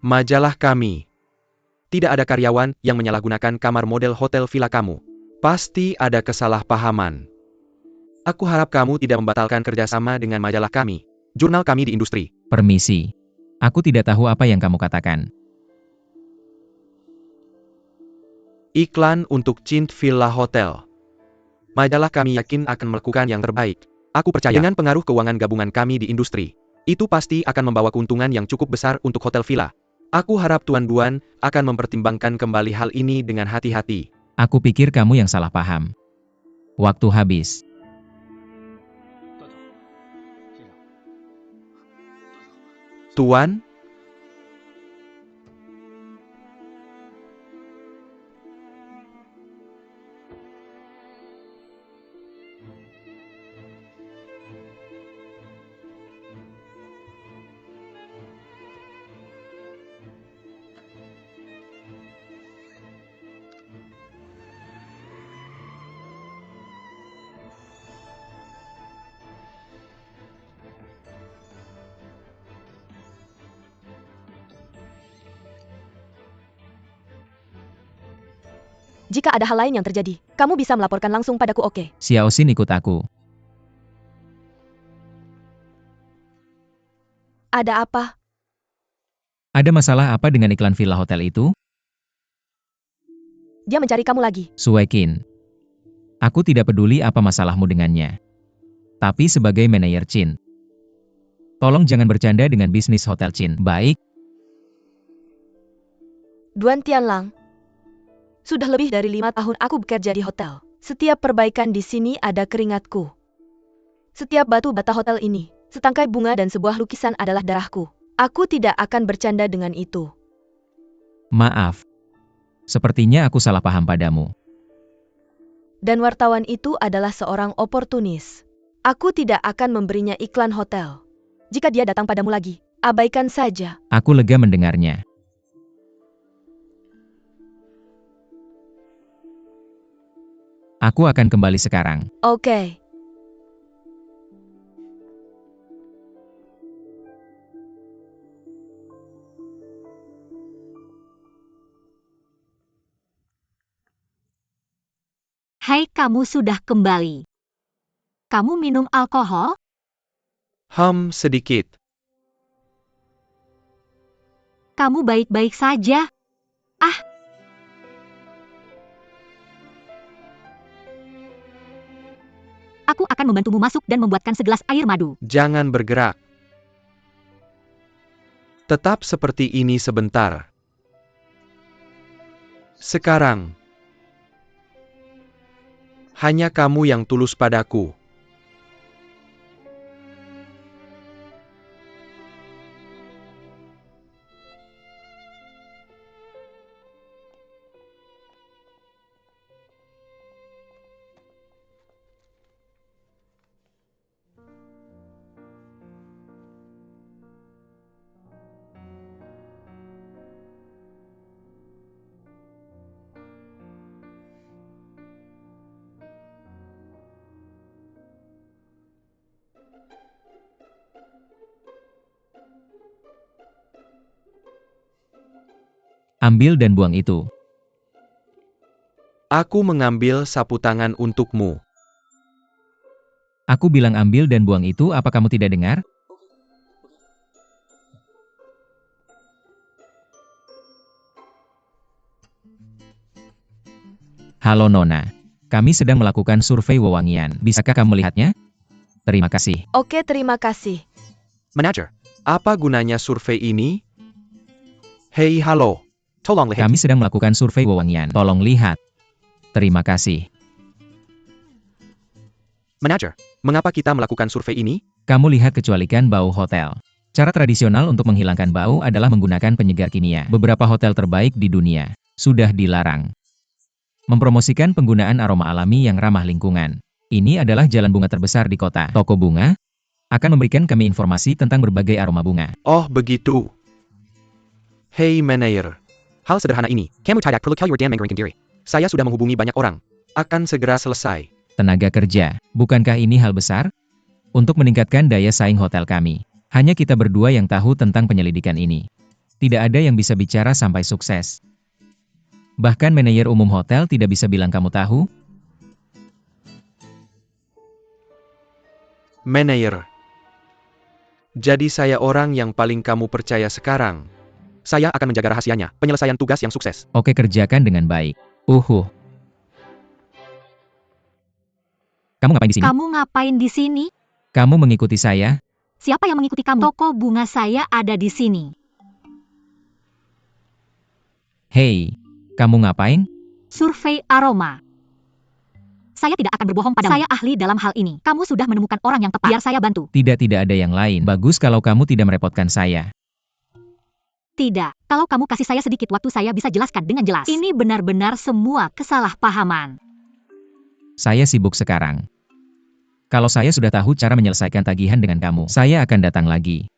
[SPEAKER 4] Majalah kami. Tidak ada karyawan yang menyalahgunakan kamar model hotel villa kamu. Pasti ada kesalahpahaman. Aku harap kamu tidak membatalkan kerjasama dengan majalah kami. Jurnal kami di industri.
[SPEAKER 1] Permisi. Aku tidak tahu apa yang kamu katakan.
[SPEAKER 4] Iklan untuk Cint Villa Hotel. Majalah kami yakin akan melakukan yang terbaik. Aku percaya dengan pengaruh keuangan gabungan kami di industri. Itu pasti akan membawa keuntungan yang cukup besar untuk hotel villa. Aku harap Tuan Duan akan mempertimbangkan kembali hal ini dengan hati-hati.
[SPEAKER 1] Aku pikir kamu yang salah paham. Waktu habis.
[SPEAKER 4] Tuan,
[SPEAKER 3] Jika ada hal lain yang terjadi, kamu bisa melaporkan langsung padaku, oke?
[SPEAKER 1] Xiao Xin ikut aku.
[SPEAKER 3] Ada apa?
[SPEAKER 1] Ada masalah apa dengan iklan villa hotel itu?
[SPEAKER 3] Dia mencari kamu lagi.
[SPEAKER 1] Suekin. Aku tidak peduli apa masalahmu dengannya. Tapi sebagai manajer Chin, tolong jangan bercanda dengan bisnis hotel Chin. Baik?
[SPEAKER 3] Duan Tianlang. Sudah lebih dari 5 tahun aku bekerja di hotel. Setiap perbaikan di sini ada keringatku. Setiap batu bata hotel ini, setangkai bunga dan sebuah lukisan adalah darahku. Aku tidak akan bercanda dengan itu.
[SPEAKER 1] Maaf. Sepertinya aku salah paham padamu.
[SPEAKER 3] Dan wartawan itu adalah seorang oportunis. Aku tidak akan memberinya iklan hotel. Jika dia datang padamu lagi, abaikan saja.
[SPEAKER 1] Aku lega mendengarnya. Aku akan kembali sekarang.
[SPEAKER 3] Oke.
[SPEAKER 2] Hai, kamu sudah kembali. Kamu minum alkohol?
[SPEAKER 4] sedikit.
[SPEAKER 2] Kamu baik-baik saja? Aku akan membantumu masuk dan membuatkan segelas air madu.
[SPEAKER 4] Jangan bergerak. Tetap seperti ini sebentar. Sekarang, hanya kamu yang tulus padaku.
[SPEAKER 1] Ambil dan buang itu.
[SPEAKER 4] Aku mengambil sapu tangan untukmu.
[SPEAKER 1] Aku bilang ambil dan buang itu, apa kamu tidak dengar? Halo Nona. Kami sedang melakukan survei wewangian. Bisakah kamu melihatnya? Terima kasih.
[SPEAKER 3] Oke, terima kasih.
[SPEAKER 4] Manager, apa gunanya survei ini? Hei halo, tolong lihat.
[SPEAKER 1] Kami sedang melakukan survei wewangian. Tolong lihat. Terima kasih.
[SPEAKER 4] Manager, mengapa kita melakukan survei ini?
[SPEAKER 1] Kamu lihat kecualikan bau hotel. Cara tradisional untuk menghilangkan bau adalah menggunakan penyegar kimia. Beberapa hotel terbaik di dunia sudah dilarang mempromosikan penggunaan aroma alami yang ramah lingkungan. Ini adalah jalan bunga terbesar di kota. Toko bunga akan memberikan kami informasi tentang berbagai aroma bunga.
[SPEAKER 4] Oh begitu. Hei manajer, hal sederhana ini, kamu tidak perlu call your damn angering diri. Saya sudah menghubungi banyak orang. Akan segera selesai.
[SPEAKER 1] Tenaga kerja, bukankah ini hal besar? Untuk meningkatkan daya saing hotel kami, hanya kita berdua yang tahu tentang penyelidikan ini. Tidak ada yang bisa bicara sampai sukses. Bahkan manajer umum hotel tidak bisa bilang kamu tahu.
[SPEAKER 4] Manajer. Jadi saya orang yang paling kamu percaya sekarang. Saya akan menjaga rahasianya, penyelesaian tugas yang sukses.
[SPEAKER 1] Oke, kerjakan dengan baik. Kamu ngapain di sini?
[SPEAKER 2] Kamu ngapain di sini?
[SPEAKER 1] Kamu mengikuti saya?
[SPEAKER 2] Siapa yang mengikuti kamu? Toko bunga saya ada di sini.
[SPEAKER 1] Hei, kamu ngapain?
[SPEAKER 2] Survei aroma. Saya tidak akan berbohong padamu. Saya ahli dalam hal ini. Kamu sudah menemukan orang yang tepat. Biar saya bantu.
[SPEAKER 1] Tidak ada yang lain. Bagus kalau kamu tidak merepotkan saya.
[SPEAKER 2] Tidak. Kalau kamu kasih saya sedikit waktu, saya bisa jelaskan dengan jelas. Ini benar-benar semua kesalahpahaman.
[SPEAKER 1] Saya sibuk sekarang. Kalau saya sudah tahu cara menyelesaikan tagihan dengan kamu, saya akan datang lagi.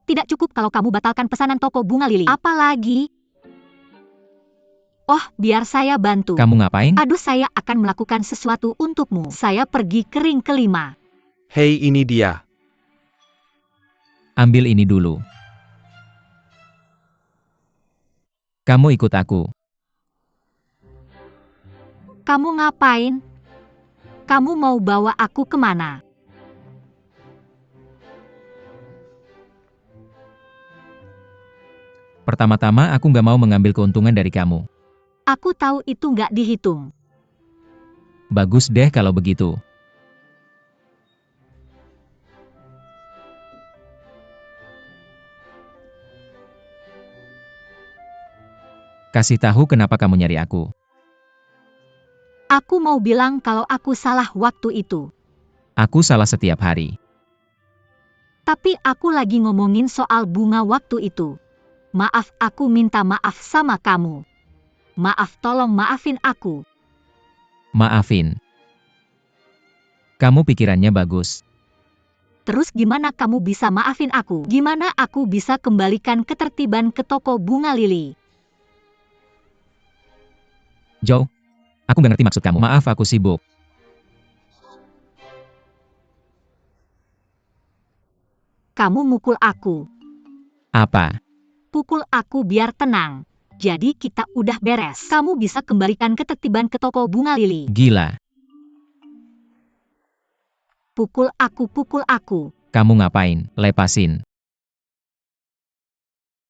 [SPEAKER 2] Tidak cukup kalau kamu batalkan pesanan toko bunga lili. Apalagi? Oh, biar saya bantu.
[SPEAKER 1] Kamu ngapain?
[SPEAKER 2] Aduh, saya akan melakukan sesuatu untukmu. Saya pergi ke ring kelima.
[SPEAKER 4] Hei ini dia.
[SPEAKER 1] Ambil ini dulu. Kamu ikut aku.
[SPEAKER 2] Kamu ngapain? Kamu mau bawa aku kemana?
[SPEAKER 1] Pertama-tama aku nggak mau mengambil keuntungan dari kamu.
[SPEAKER 2] Aku tahu itu nggak dihitung.
[SPEAKER 1] Bagus deh kalau begitu. Kasih tahu kenapa kamu nyari aku.
[SPEAKER 2] Aku mau bilang kalau aku salah waktu itu.
[SPEAKER 1] Aku salah setiap hari.
[SPEAKER 2] Tapi aku lagi ngomongin soal bunga waktu itu. Maaf, aku minta maaf sama kamu. Maaf, tolong maafin aku.
[SPEAKER 1] Maafin. Kamu pikirannya bagus.
[SPEAKER 2] Terus gimana kamu bisa maafin aku? Gimana aku bisa kembalikan ketertiban ke toko bunga lili?
[SPEAKER 1] Joe, aku nggak ngerti maksud kamu. Maaf, aku sibuk.
[SPEAKER 2] Kamu mukul aku.
[SPEAKER 1] Apa?
[SPEAKER 2] Pukul aku biar tenang. Jadi kita udah beres. Kamu bisa kembalikan ketertiban ke toko bunga lili.
[SPEAKER 1] Gila.
[SPEAKER 2] Pukul aku, pukul aku.
[SPEAKER 1] Kamu ngapain? Lepasin.